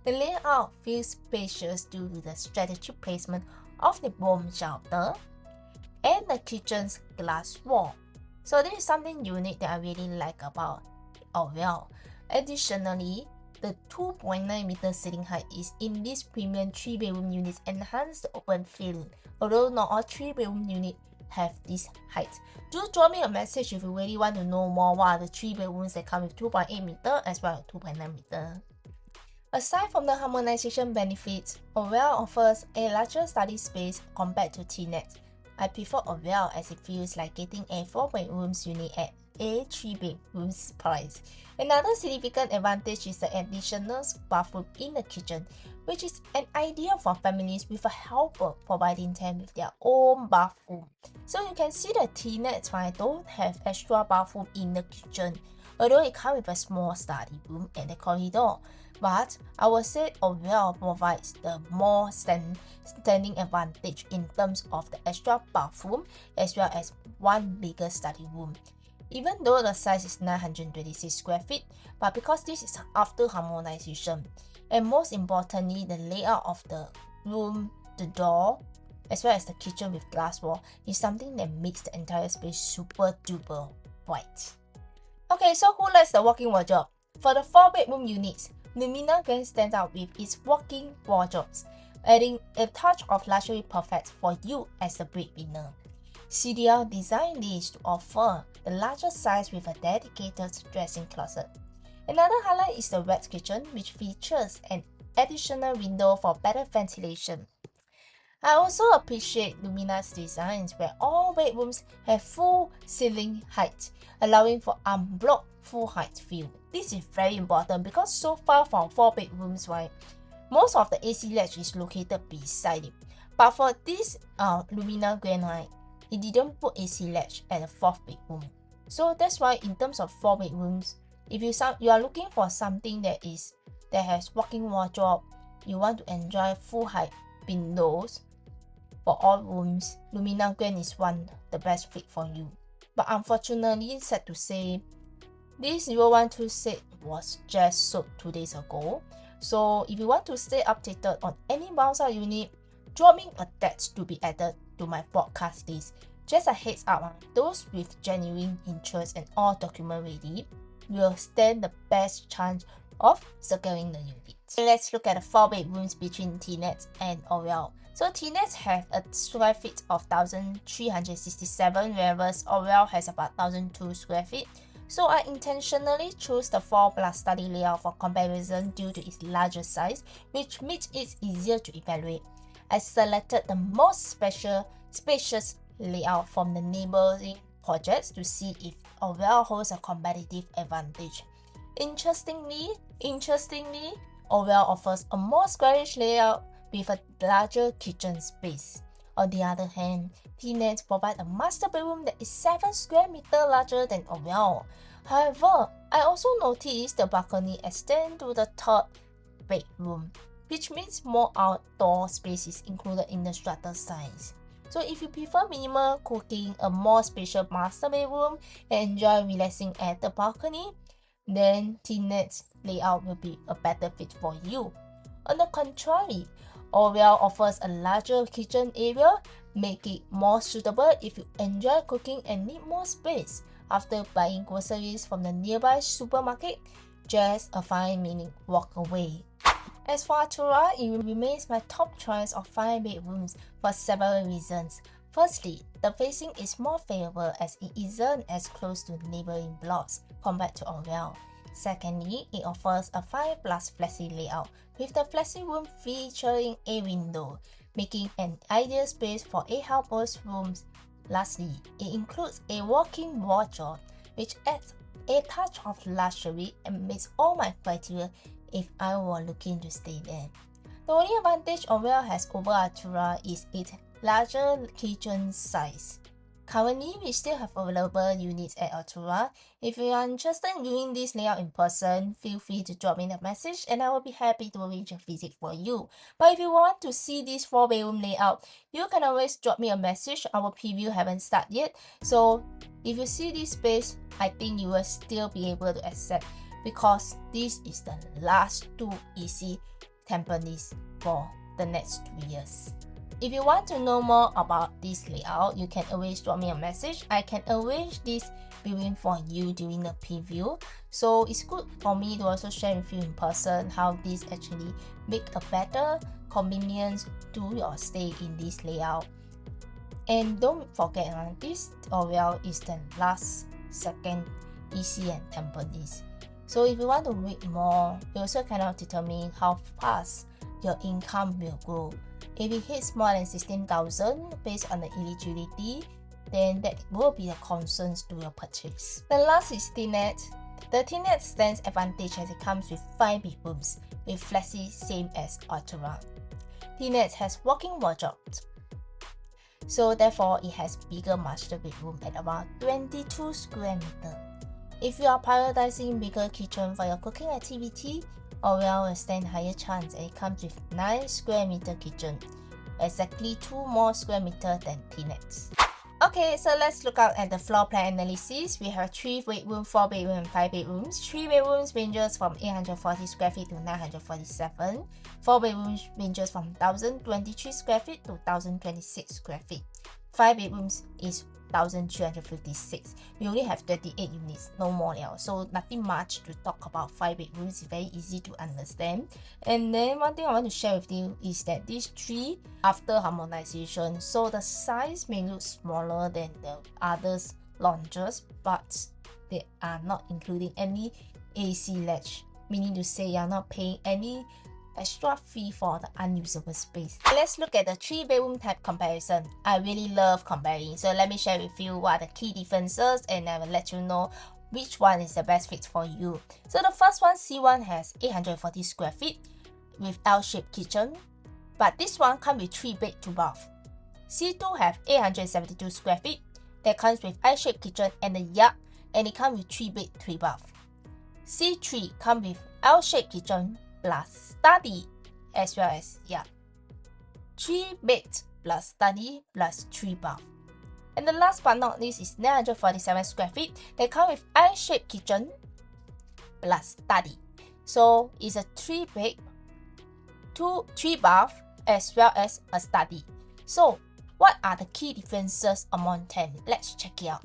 The layout feels spacious due to the strategic placement of the bomb shelter and the kitchen's glass wall. So this is something unique that I really like about Aurelle. Additionally, the 2.9 meter ceiling height is in this premium 3 bedroom units enhance the open feeling, although not all 3 bedroom units have this height. Do drop me a message if you really want to know more what are the 3 bedrooms that come with 2.8 meter as well as 2.9 meter. Aside from the harmonization benefits, Aurelle offers a larger study space compared to Tenet. I prefer Aurelle as it feels like getting a 4 bedrooms unit at a 3 bedrooms price. Another significant advantage is the additional bathroom in the kitchen, which is an idea for families with a helper providing them with their own bathroom. So you can see that Tenet don't have extra bathroom in the kitchen, although it comes with a small study room and a corridor. But I would say Aurelle provides the more standing advantage in terms of the extra bathroom as well as one bigger study room. Even though the size is 926 square feet, but because this is after harmonization, and most importantly, the layout of the room, the door, as well as the kitchen with glass wall is something that makes the entire space super duper bright. Okay, so who likes the walk-in wardrobe? For the 4 bedroom units, Lumina Grand stands out with its walk-in wardrobes, adding a touch of luxury perfect for you as the breadwinner. CDL designed this to offer the larger size with a dedicated dressing closet. Another highlight is the wet kitchen, which features an additional window for better ventilation. I also appreciate Lumina's designs where all bedrooms have full ceiling height, allowing for unblocked full height view. This is very important because so far from 4 bedrooms, right, most of the AC latch is located beside it. But for this Lumina Grand, right, it didn't put AC latch at the 4th bedroom. So that's why in terms of 4 bedrooms, if you are looking for something that has walk-in wardrobe, you want to enjoy full height windows for all rooms, Lumina Grand is the best fit for you. But unfortunately, sad to say, this 0126 was just sold 2 days ago. So if you want to stay updated on any bounce out unit, drop me a text to be added to my podcast list. Just a heads up, those with genuine interest and all document ready will stand the best chance of securing the unit. Let's look at the 4 bedrooms between Tenet and Aurelle. So Tenet has a square feet of 1,367, whereas Aurelle has about 1,002 square feet. So I intentionally chose the 4 plus study layout for comparison due to its larger size, which makes it easier to evaluate. I selected the most spacious layout from the neighboring projects to see if Aurelle holds a competitive advantage. Interestingly, Aurelle offers a more squarish layout with a larger kitchen space. On the other hand, Tenet provides a master bedroom that is 7 square meters larger than Aurelle. However, I also noticed the balcony extends to the 3rd bedroom, which means more outdoor space is included in the strata size. So if you prefer minimal cooking, a more spacious master bedroom, and enjoy relaxing at the balcony, then Tenet's layout will be a better fit for you. On the contrary, Aurelle offers a larger kitchen area, making it more suitable if you enjoy cooking and need more space. After buying groceries from the nearby supermarket, just a 5-minute walk away. As for Altura, it remains my top choice of 5 bedrooms for several reasons. Firstly, the facing is more favorable as it isn't as close to neighboring blocks compared to Aurelle. Secondly, it offers a 5 plus flexi layout, with the flexi room featuring a window, making an ideal space for a household's rooms. Lastly, it includes a walk-in wardrobe, which adds a touch of luxury and meets all my criteria if I were looking to stay there. The only advantage Aurelle has over Altura is its larger kitchen size. Currently, we still have available units at Altura. If you are interested in viewing this layout in person, feel free to drop me a message and I will be happy to arrange a visit for you. But if you want to see this 4 bedroom layout, you can always drop me a message. Our preview haven't started yet. So if you see this space, I think you will still be able to accept, because this is the last 2 EC Tampines for the next 2 years. If you want to know more about this layout, you can always drop me a message. I can arrange this viewing for you during the preview. So it's good for me to also share with you in person how this actually make a better convenience to your stay in this layout. And don't forget, this Aurelle is the last 2nd EC and Tampines. So if you want to read more, you also cannot determine how fast your income will grow. If it hits more than 16,000 based on the eligibility, then that will be a concern to your purchase. The last is Tenet. The Tenet stands advantage as it comes with 5 bedrooms with flexi, same as Altura. Tenet has walk-in wardrobes, so therefore it has bigger master bedroom at about 22 square meters. If you are prioritizing bigger kitchen for your cooking activity, Aurelle will stand higher chance, and it comes with 9 square meter kitchen, exactly 2 more square meters than Tenet's. Okay, so let's look out at the floor plan analysis. We have 3 bedroom, 4 bedroom, and 5 bedrooms. 3 bedrooms ranges from 840 square feet to 947. 4 bedrooms ranges from 1,023 square feet to 1,026 square feet. 5 bedrooms is 1,356. We only have 28 units, no more now. So nothing much to talk about 5 bedrooms. It's very easy to understand. And then one thing I want to share with you is that these 3 after harmonization, so the size may look smaller than the others launches, but they are not including any AC latch, meaning to say you are not paying any extra fee for the unusable space. Let's look at the 3 bedroom type comparison. I really love comparing, so let me share with you what are the key differences, and I will let you know which one is the best fit for you. So the first one, C1, has 840 square feet with L-shaped kitchen, but this one comes with 3 bed 2 bath. C2 have 872 square feet that comes with I-shaped kitchen and a yard, and it comes with 3 bed 3 bath. C3 comes with L-shaped kitchen plus study as well as yard. 3 beds plus study plus 3 bath. And the last but not least is 947 square feet that comes with I-shaped kitchen plus study. So it's a 3 bed, 3 bath as well as a study. So what are the key differences among them? Let's check it out.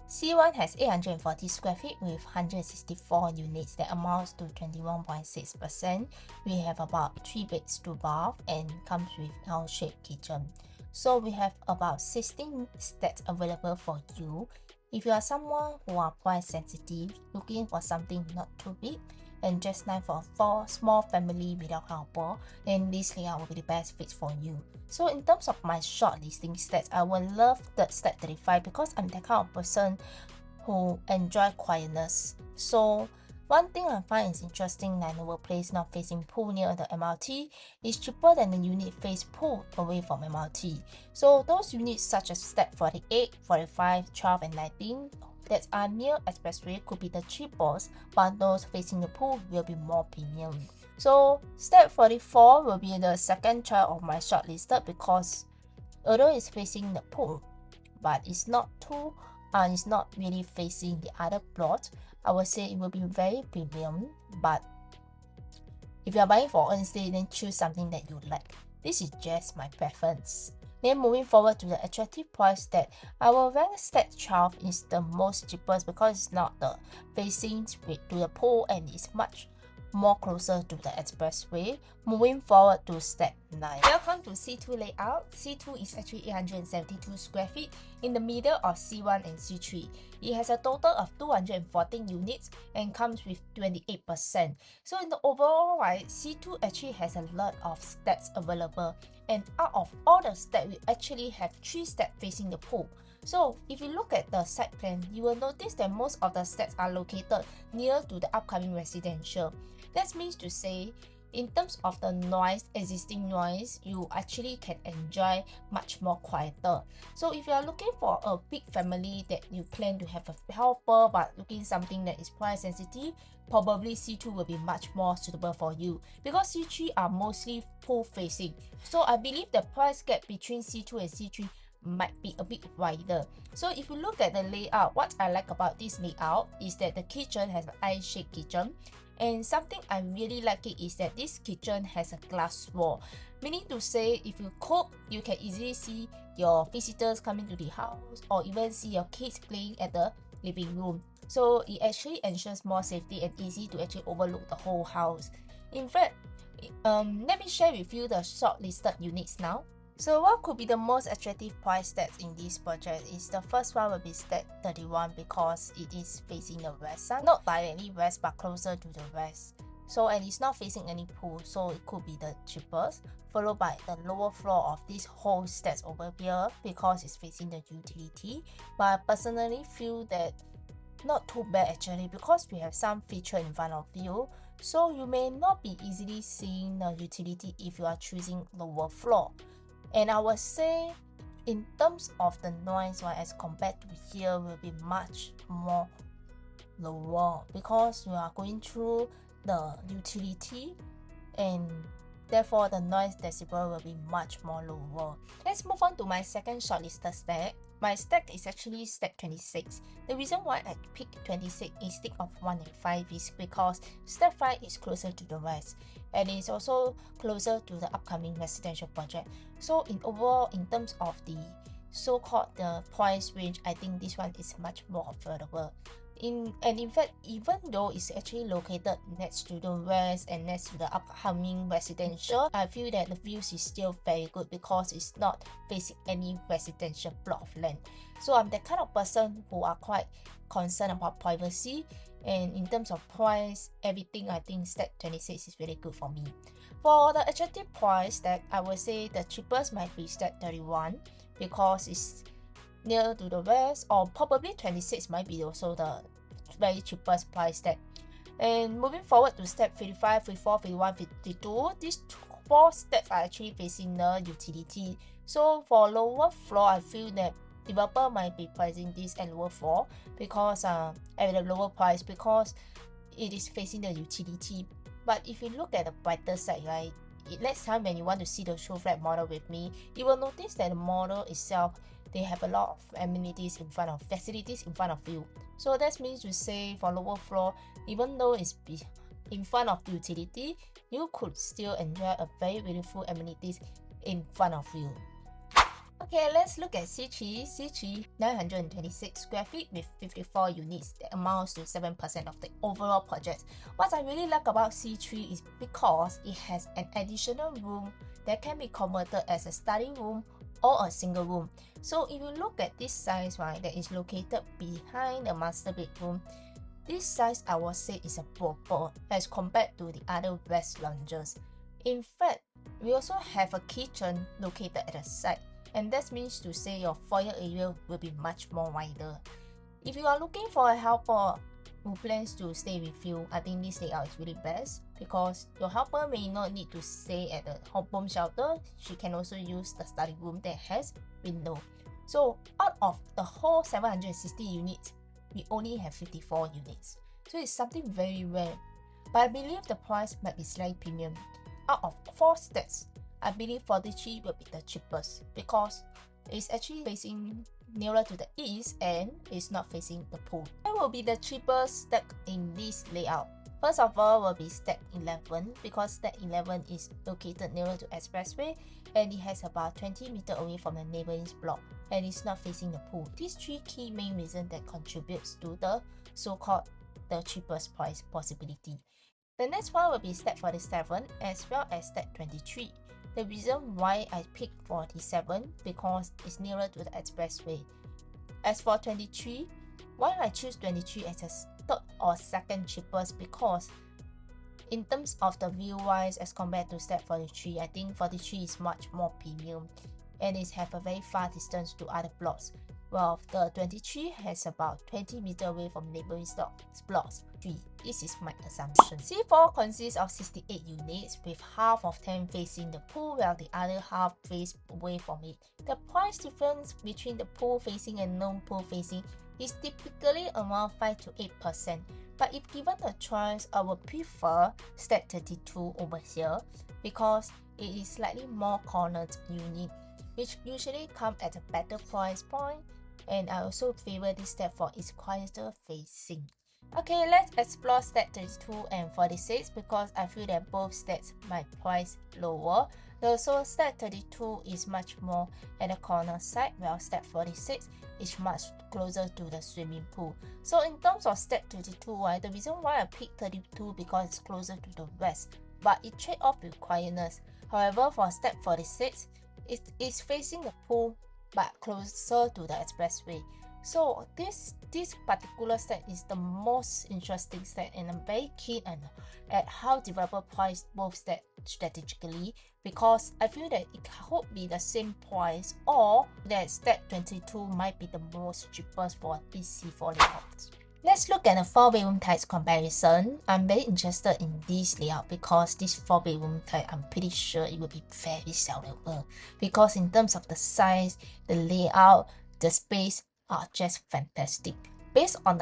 C1 has 840 square feet with 164 units that amounts to 21.6%. We have about 3 beds, 2 baths and comes with L-shaped kitchen. So we have about 16 stats available for you. If you are someone who are price sensitive, looking for something not too big and just nice for a small family without helper, then this layout will be the best fit for you. So in terms of my short listing stats, I will love the stat 35 because I'm the kind of person who enjoy quietness. So one thing I find is interesting that Novo Place not facing pool near the MRT is cheaper than the unit face pool away from MRT. So those units such as stat 48, 45, 12 and 19 that are near expressway could be the cheapest, but those facing the pool will be more premium. So stat 44 will be the second choice of my shortlisted because although it's facing the pool, but it's not really facing the other plot, I would say it will be very premium. But if you are buying for own stay, then choose something that you like. This is just my preference. Then moving forward to the attractive price stat, I will rank stat 12 is the most cheapest because it's not the facing to the pool and it's much more closer to the expressway. Moving forward to stat 9. Welcome to C2 layout. C2 is actually 872 square feet in the middle of C1 and C3. It has a total of 214 units and comes with 28%. So in the overall, right, C2 actually has a lot of stats available, and out of all the stats, we actually have 3 stats facing the pool. So if you look at the site plan, you will notice that most of the stats are located near to the upcoming residential. That means to say, in terms of the noise, existing noise, you actually can enjoy much more quieter. So if you are looking for a big family that you plan to have a helper but looking something that is price sensitive, probably C2 will be much more suitable for you because C3 are mostly pool facing. So I believe the price gap between C2 and C3 might be a bit wider. So if you look at the layout, what I like about this layout is that the kitchen has an I-shaped kitchen, and something I really like it is that this kitchen has a glass wall, meaning to say if you cook, you can easily see your visitors coming to the house or even see your kids playing at the living room. So it actually ensures more safety and easy to actually overlook the whole house. In fact, let me share with you the shortlisted units now. So what could be the most attractive price stats in this project is the first one will be stat 31 because it is facing the west side. Not directly west but closer to the west. So and it's not facing any pool, so it could be the cheapest, followed by the lower floor of this whole stats over here because it's facing the utility. But I personally feel that not too bad actually because we have some feature in front of you. So you may not be easily seeing the utility if you are choosing lower floor. And I would say in terms of the noise one as compared to here will be much more lower because you are going through the utility and therefore the noise decibel will be much more lower. Let's move on to my second shortlisted stat. My stat is actually stat 26. The reason why I picked 26 instead of 1 and 5 is because stat 5 is closer to the west and it's also closer to the upcoming residential project. So in overall, in terms of the so-called the price range, I think this one is much more affordable. In fact, even though it's actually located next to the west and next to the upcoming residential, I feel that the views is still very good because it's not facing any residential plot of land. So I'm the kind of person who are quite concerned about privacy, and in terms of price, everything, I think stat 26 is really good for me. For the attractive price, that I would say the cheapest might be stat 31 because it's near to the west, or probably 26 might be also the very cheapest price tag. And moving forward to step 55, 54, 51, 52, these 4 steps are actually facing the utility. So for lower floor, I feel that developer might be pricing this at lower floor because at a lower price because it is facing the utility. But if you look at the brighter side, right, next time when you want to see the show flat model with me, you will notice that the model itself, they have a lot of amenities in front of, facilities in front of you. So that means to say for lower floor, even though it's in front of the utility, you could still enjoy a very beautiful amenities in front of you. Okay, let's look at C3. C3, 926 square feet with 54 units. That amounts to 7% of the overall project. What I really like about C3 is because it has an additional room that can be converted as a study room or a single room. So if you look at this size, right, that is located behind the master bedroom, this size I would say is a proper as compared to the other west lounges. In fact, we also have a kitchen located at the side, and that means to say your foyer area will be much more wider. If you are looking for a helper who plans to stay with you, I think this layout is really best because your helper may not need to stay at the bomb shelter. She can also use the study room that has window. So out of the whole 760 units, we only have 54 units. So it's something very rare. But I believe the price might be slightly premium. Out of 4 stacks, I believe 43 will be the cheapest because it's actually facing nearer to the east and it's not facing the pool. That will be the cheapest stack in this layout. First of all will be stack 11 because stack 11 is located nearer to expressway and it has about 20 meters away from the neighboring block and it's not facing the pool. These 3 key main reasons that contributes to the so-called the cheapest price possibility. The next one will be stack 47 as well as stack 23. The reason why I picked 47 because it's nearer to the expressway. As for 23, why I choose 23 as a third or second cheapest because in terms of the view wise as compared to stack 43, I think 43 is much more premium and it has a very far distance to other blocks. Well, the 23 has about 20 meters away from neighboring blocks 3. This is my assumption. C4 consists of 68 units with half of them facing the pool while the other half face away from it. The price difference between the pool facing and non-pool facing is typically around 5 to 8%. But if given the choice, I would prefer stack 32 over here because it is slightly more cornered unit, which usually come at a better price point, and I also favor this stack for its quieter facing. Okay, let's explore stack 32 and 46 because I feel that both stacks might price lower. Also, stack 32 is much more at the corner side, while stack 46 is much closer to the swimming pool. So in terms of stack 32, right, the reason why I picked 32 because it's closer to the west, but it trade off with quietness. However, for stack 46, it is facing the pool but closer to the expressway. So this particular stack is the most interesting stack and I'm very keen at how developer price both stacks strategically because I feel that it could be the same price or that stack 22 might be the most cheapest for this C4 layout. Let's look at the 4-bedroom types comparison. I'm very interested in this layout because this 4-bedroom type, I'm pretty sure it will be very sellable because in terms of the size, the layout, the space are just fantastic. Based on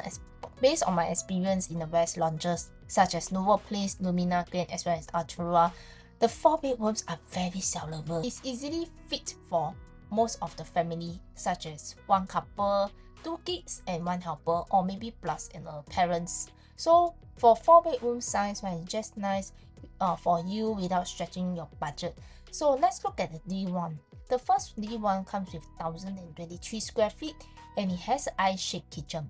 my experience in the West launches such as Novo Place, Lumina Grand as well as Altura, the 4 bedrooms are very sellable. It's easily fit for most of the family such as one couple, 2 kids and 1 helper or maybe plus and parents. So for 4 bedroom size, right, it's just nice for you without stretching your budget. So let's look at the D1. The first D1 comes with 1023 square feet and it has an I-shaped kitchen.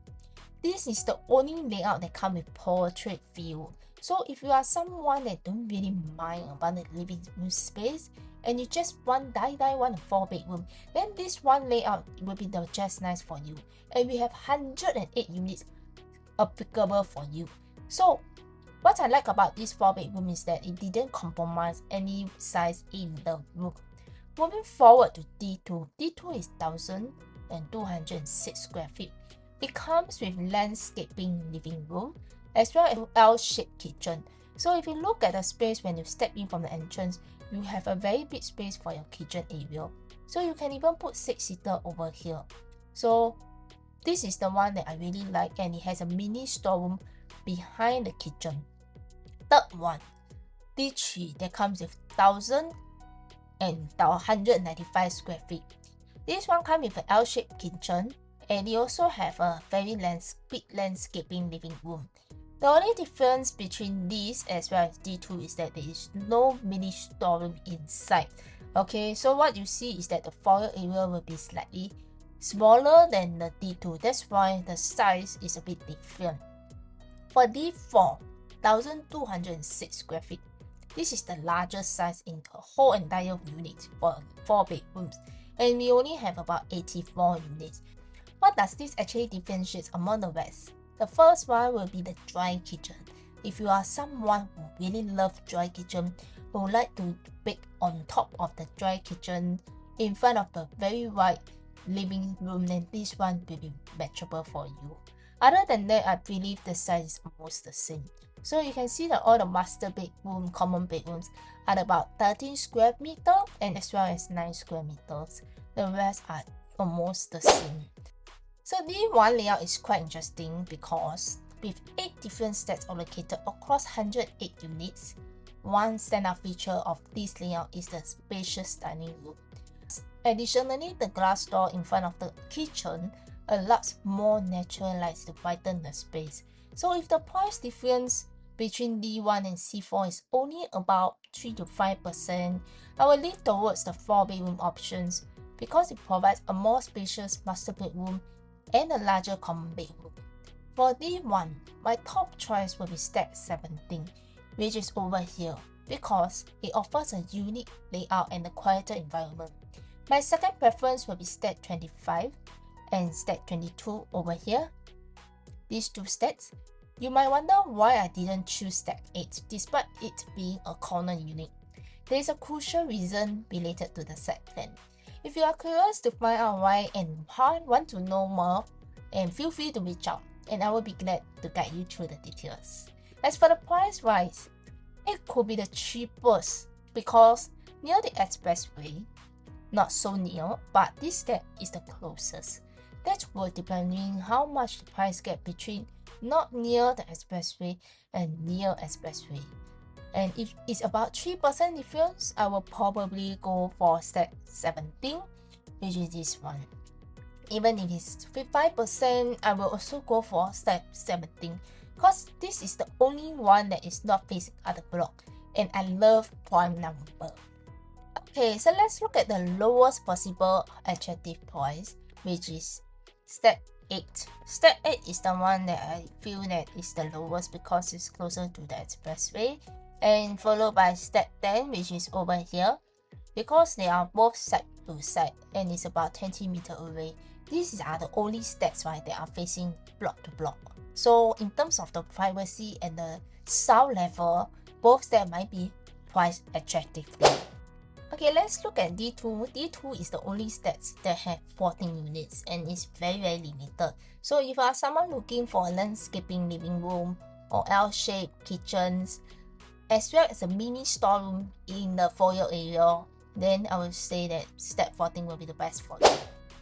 This is the only layout that comes with portrait view. So if you are someone that don't really mind about the living room space and you just want want a 4 bedroom, then this one layout will be just nice for you. And we have 108 units applicable for you. So what I like about this 4 bedroom is that it didn't compromise any size in the room. Moving forward to D2. D2 is 1206 square feet. It comes with landscaping living room as well as L-shaped kitchen. So if you look at the space when you step in from the entrance, you have a very big space for your kitchen area. So you can even put 6-seater over here. So this is the one that I really like and it has a mini storeroom behind the kitchen. Third one, D3 that comes with 1,195 square feet. This one comes with an L-shaped kitchen and it also have a very big landscaping living room. The only difference between these as well as D2 is that there is no mini storeroom inside. Okay, so what you see is that the foyer area will be slightly smaller than the D2. That's why the size is a bit different. For D4, 1206 square feet. This is the largest size in the whole entire unit for 4 bedrooms, and we only have about 84 units. What does this actually differentiate among the rest? The first one will be the dry kitchen. If you are someone who really loves dry kitchen, who would like to bake on top of the dry kitchen in front of the very wide living room, then this one will be matchable for you. Other than that, I believe the size is almost the same. So you can see that all the master bedroom, common bedrooms are about 13 square meters and as well as 9 square meters. The rest are almost the same. So D1 layout is quite interesting because with 8 different stacks allocated across 108 units, one standout feature of this layout is the spacious dining room. Additionally, the glass door in front of the kitchen allows more natural light to brighten the space. So if the price difference between D1 and C4 is only about 3 to 5%, I will lean towards the 4-bedroom options because it provides a more spacious master bedroom and a larger common bedroom. For D1, my top choice will be stack 17, which is over here because it offers a unique layout and a quieter environment. My second preference will be stack 25 and stack 22 over here. These two stacks. You might wonder why I didn't choose stack 8 despite it being a corner unit. There is a crucial reason related to the site plan. If you are curious to find out why and want to know more, and feel free to reach out and I will be glad to guide you through the details. As for the price wise, it could be the cheapest because near the expressway, not so near, but this step is the closest. That will depending how much the price gap between not near the expressway and near expressway. And if it's about 3% difference, I will probably go for step 17, which is this one. Even if it's 5%, I will also go for step 17 because this is the only one that is not facing other block and I love prime number. Okay, so let's look at the lowest possible attractive price, which is step 8. Step 8 is the one that I feel that is the lowest because it's closer to the expressway, and followed by step 10, which is over here because they are both side to side and it's about 20 meters away. These are the only steps, right, that are facing block to block. So in terms of the privacy and the sound level, both steps might be priced attractively. Okay, let's look at D2. D2 is the only stats that have 14 units and is very limited. So if you are someone looking for a landscaping living room or L-shaped kitchens, as well as a mini storeroom in the foyer area, then I would say that step 14 will be the best for you.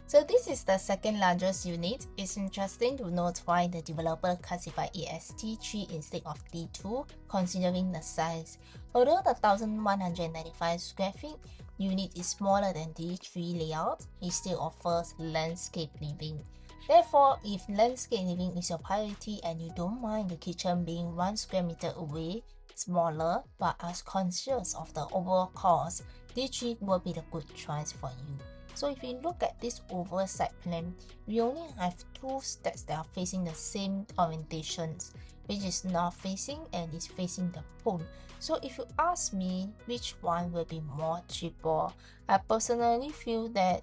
So this is the second largest unit. It's interesting to note why the developer classified it as D3 instead of D2, considering the size. Although the 1195 square feet unit is smaller than D3 layout, it still offers landscape living. Therefore, if landscape living is your priority and you don't mind the kitchen being 1 square meter away, smaller, but are conscious of the overall cost, D3 will be the good choice for you. So if you look at this overall site plan, we only have 2 steps that are facing the same orientations, which is north facing and is facing the pool. So if you ask me which one will be more cheaper, I personally feel that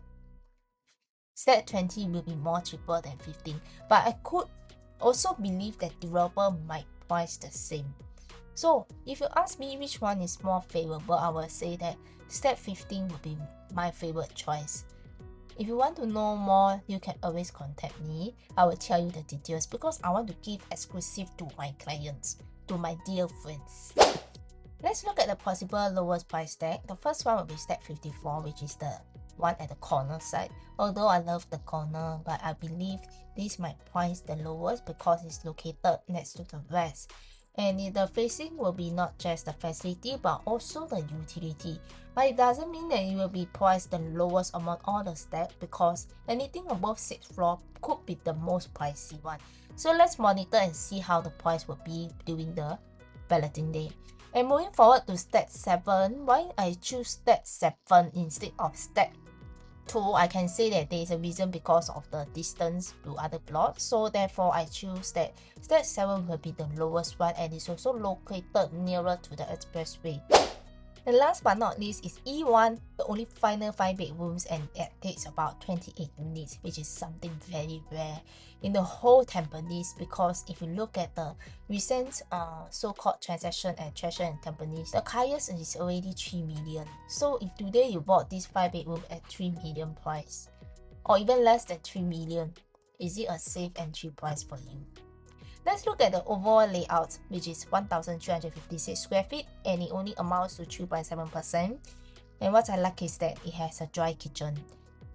step 20 will be more cheaper than 15, but I could also believe that developer might price the same. So if you ask me which one is more favorable, I will say that step 15 will be my favorite choice. If you want to know more, you can always contact me. I will tell you the details because I want to give exclusive to my clients, to my dear friends. Let's look at the possible lowest price stack. The first one will be stack 54, which is the one at the corner side. Although I love the corner, but I believe this might price the lowest because it's located next to the rest. And the facing will be not just the facility but also the utility. But it doesn't mean that it will be priced the lowest among all the stacks because anything above 6th floor could be the most pricey one. So let's monitor and see how the price will be during the balloting day. And moving forward to step 7, why I choose step 7 instead of step 2, I can say that there is a reason because of the distance to other plots. So therefore I choose that step 7 will be the lowest one, and it's also located nearer to the expressway. And last but not least is E1, the only final 5 bedrooms, and it takes about 28 units, which is something very rare in the whole Tampines, because if you look at the recent so-called transaction at Treasure and Tampines, the highest is already 3 million. So if today you bought this 5 bedroom at 3 million price, or even less than 3 million, is it a safe entry price for you? Let's look at the overall layout, which is 1,356 square feet, and it only amounts to 3.7%. And what I like is that it has a dry kitchen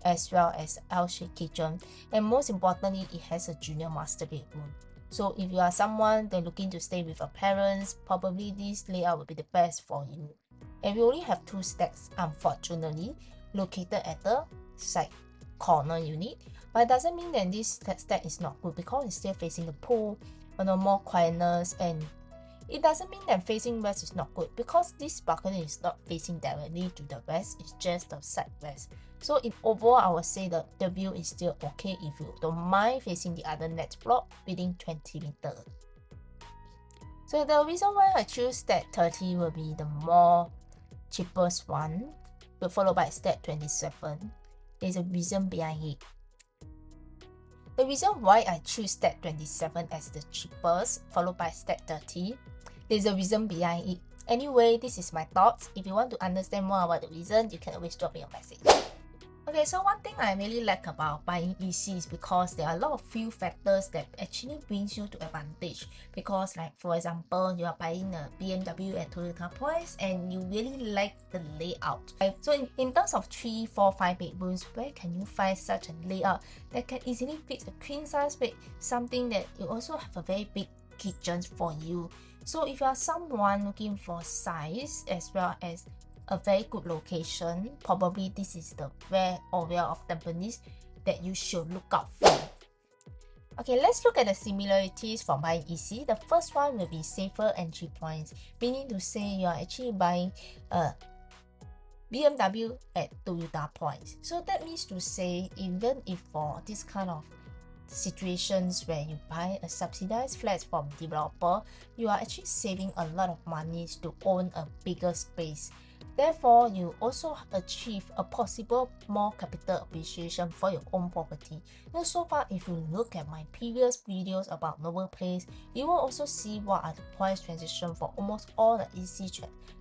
as well as L-shaped kitchen, and most importantly, it has a junior master bedroom. So if you are someone that looking to stay with your parents, probably this layout will be the best for you. And we only have 2 stacks, unfortunately, located at the side corner unit, but it doesn't mean that this stack is not good, because it's still facing the pool, more quietness. And it doesn't mean that facing west is not good, because this balcony is not facing directly to the west, it's just the side west. So in overall, I would say that the view is still okay if you don't mind facing the other next block within 20 meters. So the reason why I choose step 30 will be the more cheapest one, followed by step 27. There's a reason behind it. The reason why I choose step 27 as the cheapest, followed by step 30, there's a reason behind it. Anyway, this is my thoughts. If you want to understand more about the reason, you can always drop me a message. Okay, so one thing I really like about buying EC is because there are a lot of few factors that actually brings you to advantage. Because like for example, you are buying a BMW at Toyota price and you really like the layout. Right? So in terms of 3, 4, 5 bedrooms, where can you find such a layout that can easily fit a queen size bed, something that you also have a very big kitchen for you. So if you are someone looking for size as well as a very good location, probably this is the rare Aurelle of Tampines that you should look out for. Okay, let's look at the similarities for buying EC. The first one will be safer entry points, meaning to say you are actually buying a BMW at Toyota price. So that means to say, even if for this kind of situations where you buy a subsidized flat from developer, you are actually saving a lot of money to own a bigger space. Therefore, you also achieve a possible more capital appreciation for your own property. Now, so far, if you look at my previous videos about Novo Place, you will also see what are the price transition for almost all the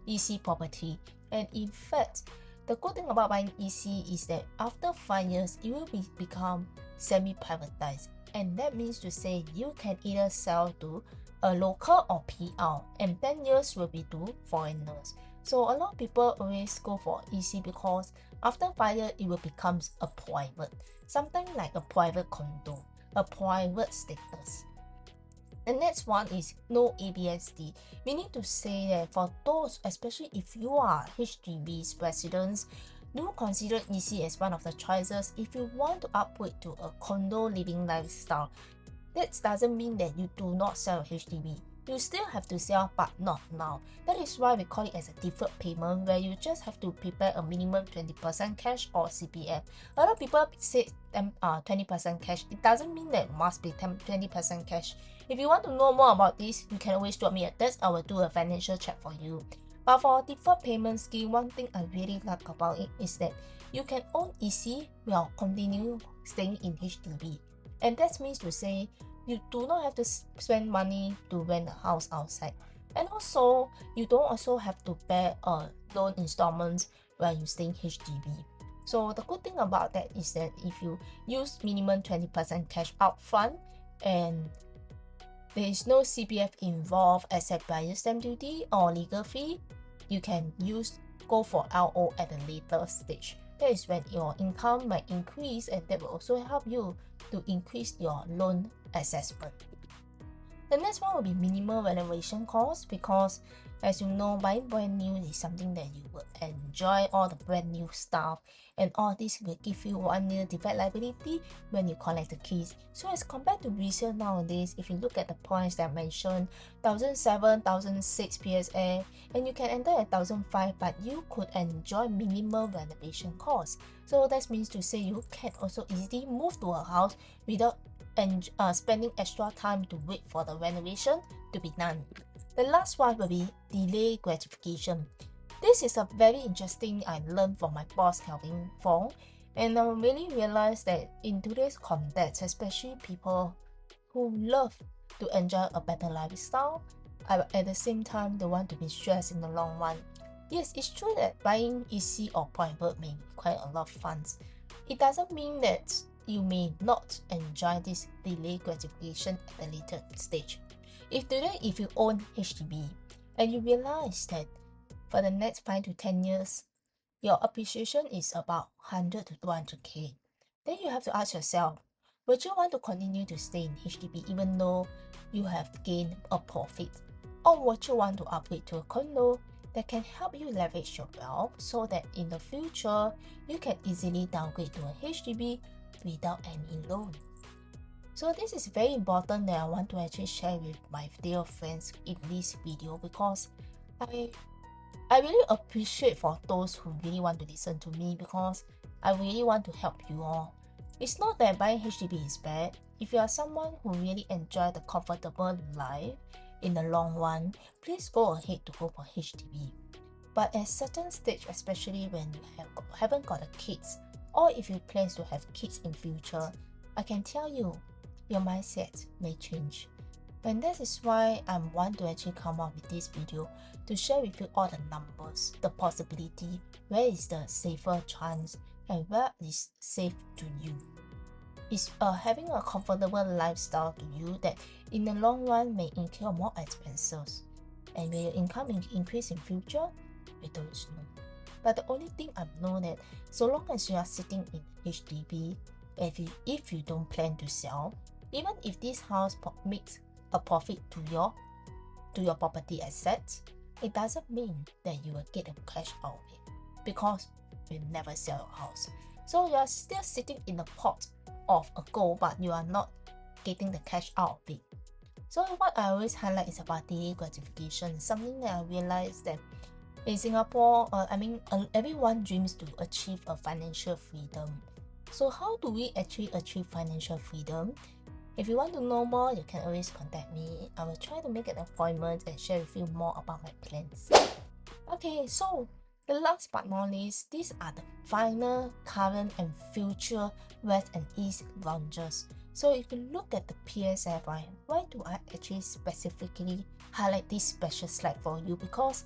EC property. And in fact, the good thing about buying EC is that after 5 years, it will become semi-privatized. And that means to say you can either sell to a local or PR, and 10 years will be to foreigners. So a lot of people always go for EC because after 5 years, it will become a private, something like a private condo, a private status. The next one is no ABSD, meaning to say that for those, especially if you are HDB's residents, do consider EC as one of the choices if you want to upgrade to a condo living lifestyle. That doesn't mean that you do not sell a HDB. You still have to sell, but not now. That is why we call it as a deferred payment, where you just have to prepare a minimum 20% cash or CPF. A lot of people say 20% cash. It doesn't mean that it must be 20% cash. If you want to know more about this, you can always drop me a text. I will do a financial check for you. But for deferred payment scheme, one thing I really like about it is that you can own EC while continue staying in HDB. And that means to say, you do not have to spend money to rent a house outside. And also, you don't also have to pay loan installments when you stay in HDB. So the good thing about that is that if you use minimum 20% cash upfront and there is no CPF involved except buyer's stamp duty or legal fee, you can go for LO at a later stage. That is when your income might increase, and that will also help you to increase your loan assessment. The next one will be minimal renovation cost, because As you know, buying brand new is something that you will enjoy all the brand new stuff, and all this will give you 1 year defect liability when you collect the keys. So as compared to resale nowadays, if you look at the price that I mentioned, 1,007, 1,006 PSA, and you can enter at 1,005, but you could enjoy minimal renovation costs. So that means to say you can also easily move to a house without spending extra time to wait for the renovation to be done. The last one will be delay gratification. This is a very interesting I learned from my boss Calvin Fong, and I really realized that in today's context, especially people who love to enjoy a better lifestyle, at the same time they want to be stressed in the long run. Yes, it's true that buying easy or private may require a lot of funds. It doesn't mean that you may not enjoy this delay gratification at a later stage. If you own HDB and you realize that for the next 5 to 10 years, your appreciation is about 100 to 200k, then you have to ask yourself, would you want to continue to stay in HDB even though you have gained a profit? Or would you want to upgrade to a condo that can help you leverage your wealth so that in the future, you can easily downgrade to a HDB without any loan? So this is very important that I want to actually share with my dear friends in this video, because I really appreciate for those who really want to listen to me, because I really want to help you all. It's not that buying HDB is bad. If you are someone who really enjoy the comfortable life in the long run, please go ahead to go for HDB. But at certain stage, especially when you haven't got a kids, or if you plan to have kids in future, I can tell you, your mindset may change. And that is why I want to actually come up with this video to share with you all the numbers, the possibility, where is the safer chance, and where is safe to you. Is having a comfortable lifestyle to you that in the long run may incur more expenses, and will your income increase in future? We don't know. But the only thing I know that so long as you are sitting in HDB, if you don't plan to sell, even if this house makes a profit to your property assets, it doesn't mean that you will get a cash out of it, because you never sell your house. So you are still sitting in the pot of a gold, but you are not getting the cash out of it. So what I always highlight is about delay gratification, something that I realized that in Singapore, everyone dreams to achieve a financial freedom. So how do we actually achieve financial freedom? If you want to know more, you can always contact me. I will try to make an appointment and share with you more about my plans. Okay, so the last but not least, these are the final, current and future West and East launches. So if you look at the PSF, right, why do I actually specifically highlight this special slide for you? Because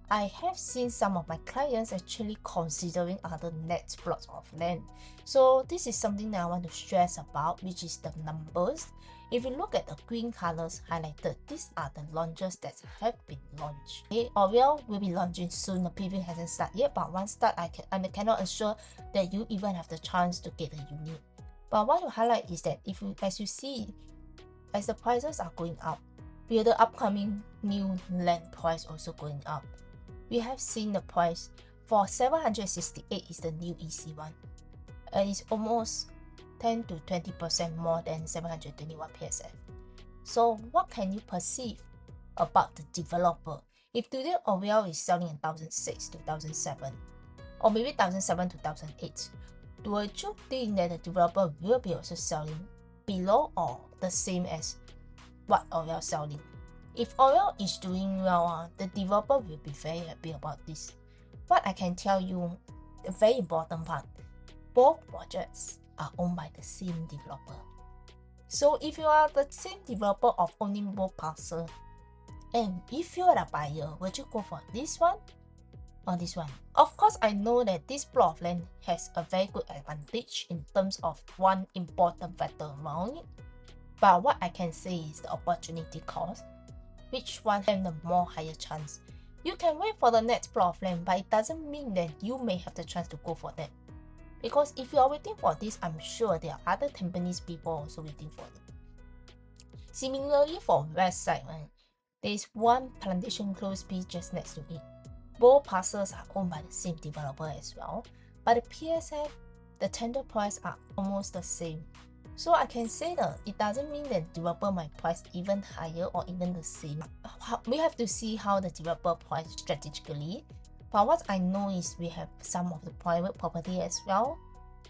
I have seen some of my clients actually considering other net plots of land. So this is something that I want to stress about, which is the numbers. If you look at the green colors highlighted, these are the launches that have been launched. Okay, Aurelle will be launching soon. The preview hasn't started yet, but once start, I cannot assure that you even have the chance to get a unit. But I want to highlight is that as you see, as the prices are going up, will the upcoming new land price also going up? We have seen the price for 768 is the new EC1, and it's almost 10 to 20% more than 721 PSF. So what can you perceive about the developer? If today Aurelle is selling in 2006 to 2007, or maybe 2007 to 2008, do you think that the developer will be also selling below or the same as what Aurelle selling? If Aurelle is doing well, the developer will be very happy about this. What I can tell you, the very important part, both projects are owned by the same developer. So if you are the same developer of owning both parcels, and if you are a buyer, would you go for this one or this one? Of course, I know that this plot of land has a very good advantage in terms of one important factor around it. But what I can say is the opportunity cost. Which one has the more higher chance? You can wait for the next plot of land, but it doesn't mean that you may have the chance to go for that. Because if you are waiting for this, I'm sure there are other Tampines people also waiting for it. Similarly for west side, There is one plantation close B just next to it. Both parcels are owned by the same developer as well, but the PSF, the tender price are almost the same. So I can say that it doesn't mean that developer might price even higher or even the same. We have to see how the developer price strategically. But what I know is we have some of the private property as well.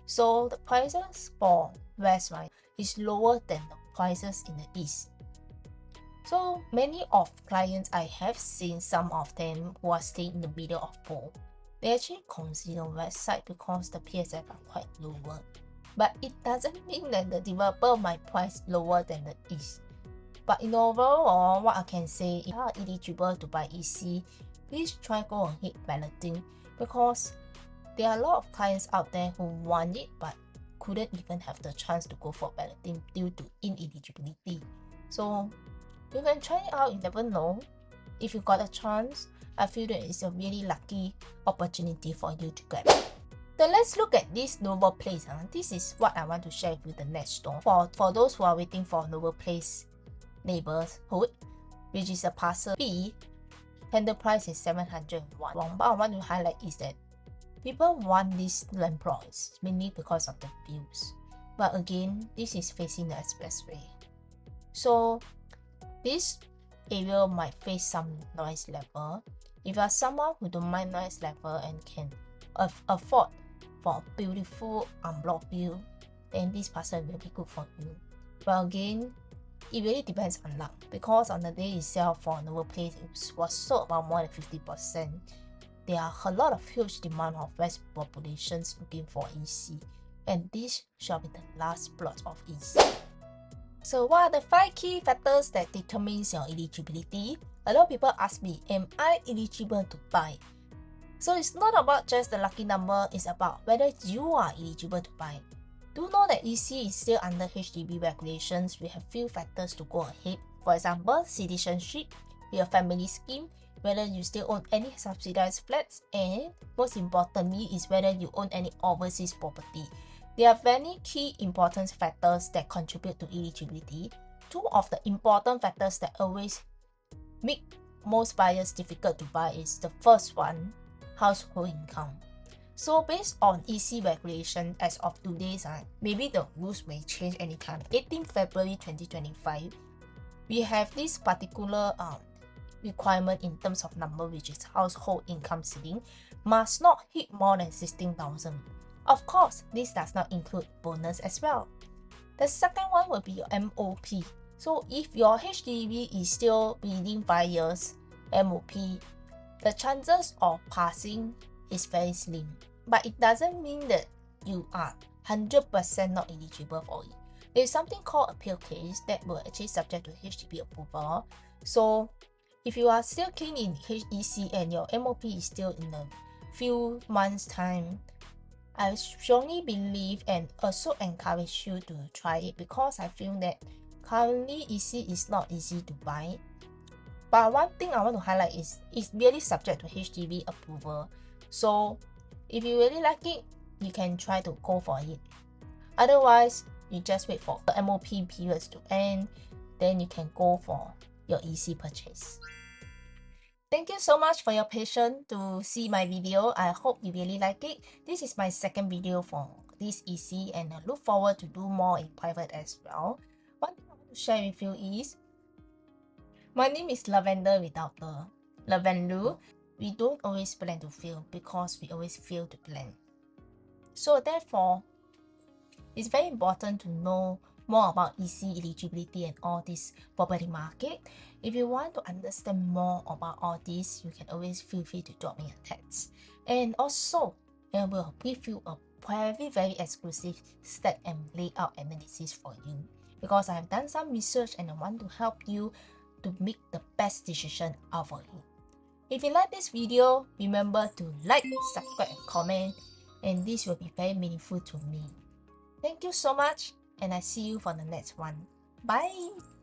So the prices for West, right, is lower than the prices in the East. So many of clients I have seen, some of them who are staying in the middle of both, they actually consider West side because the PSF are quite lower. But it doesn't mean that the developer might price lower than the East. But in overall, what I can say, if you are eligible to buy EC, please try go ahead balloting, because there are a lot of clients out there who want it but couldn't even have the chance to go for balloting due to ineligibility. So you can try it out, you never know. If you got a chance, I feel that it's a really lucky opportunity for you to grab. Then let's look at this Novo Place. This is what I want to share with you the next door. For those who are waiting for Novo Place neighborhood, which is a parcel B, tender price is 701. But I want to highlight is that people want these land plots mainly because of the views. But again, this is facing the expressway. So this area might face some noise level. If you are someone who don't mind noise level and can afford for a beautiful unblocked view, then this parcel will be good for you. But again, it really depends on luck, because on the day itself for Novo Place, it was sold about more than 50%. There are a lot of huge demand of West populations looking for EC, and this shall be the last plot of EC. So what are the 5 key factors that determines your eligibility? A lot of people ask me, am I eligible to buy? So it's not about just the lucky number, it's about whether you are eligible to buy. Do know that EC is still under HDB regulations. We have few factors to go ahead. For example, citizenship, your family scheme, whether you still own any subsidized flats, and most importantly is whether you own any overseas property. There are many key important factors that contribute to eligibility. 2 of the important factors that always make most buyers difficult to buy is the first one, household income. So based on EC regulation as of today's, maybe the rules may change anytime. 18 February 2025, we have this particular requirement in terms of number, which is household income ceiling must not hit more than 16,000. Of course, this does not include bonus as well. The second one will be your MOP. So if your HDB is still within 5 years MOP, the chances of passing is very slim. But it doesn't mean that you are 100% not eligible for it. There is something called appeal case that will actually subject to HDB approval. So if you are still keen in HEC and your MOP is still in a few months time, I strongly believe and also encourage you to try it, because I feel that currently EC is not easy to buy. But one thing I want to highlight is it's really subject to HDB approval. So if you really like it, you can try to go for it. Otherwise, you just wait for the MOP periods to end, then you can go for your EC purchase. Thank you so much for your patience to see my video. I hope you really like it. This is my second video for this EC, and I look forward to do more in private as well. One thing I want to share with you is, my name is Lavender without the Laven Loo. We don't always plan to fail because we always fail to plan. So therefore, it's very important to know more about EC eligibility and all this property market. If you want to understand more about all this, you can always feel free to drop me a text. And also, I will give you a very exclusive stack and layout analysis for you, because I have done some research and I want to help you to make the best decision out of it. If you like this video, remember to like, subscribe and comment, and this will be very meaningful to me. Thank you so much, and I see you for the next one. Bye!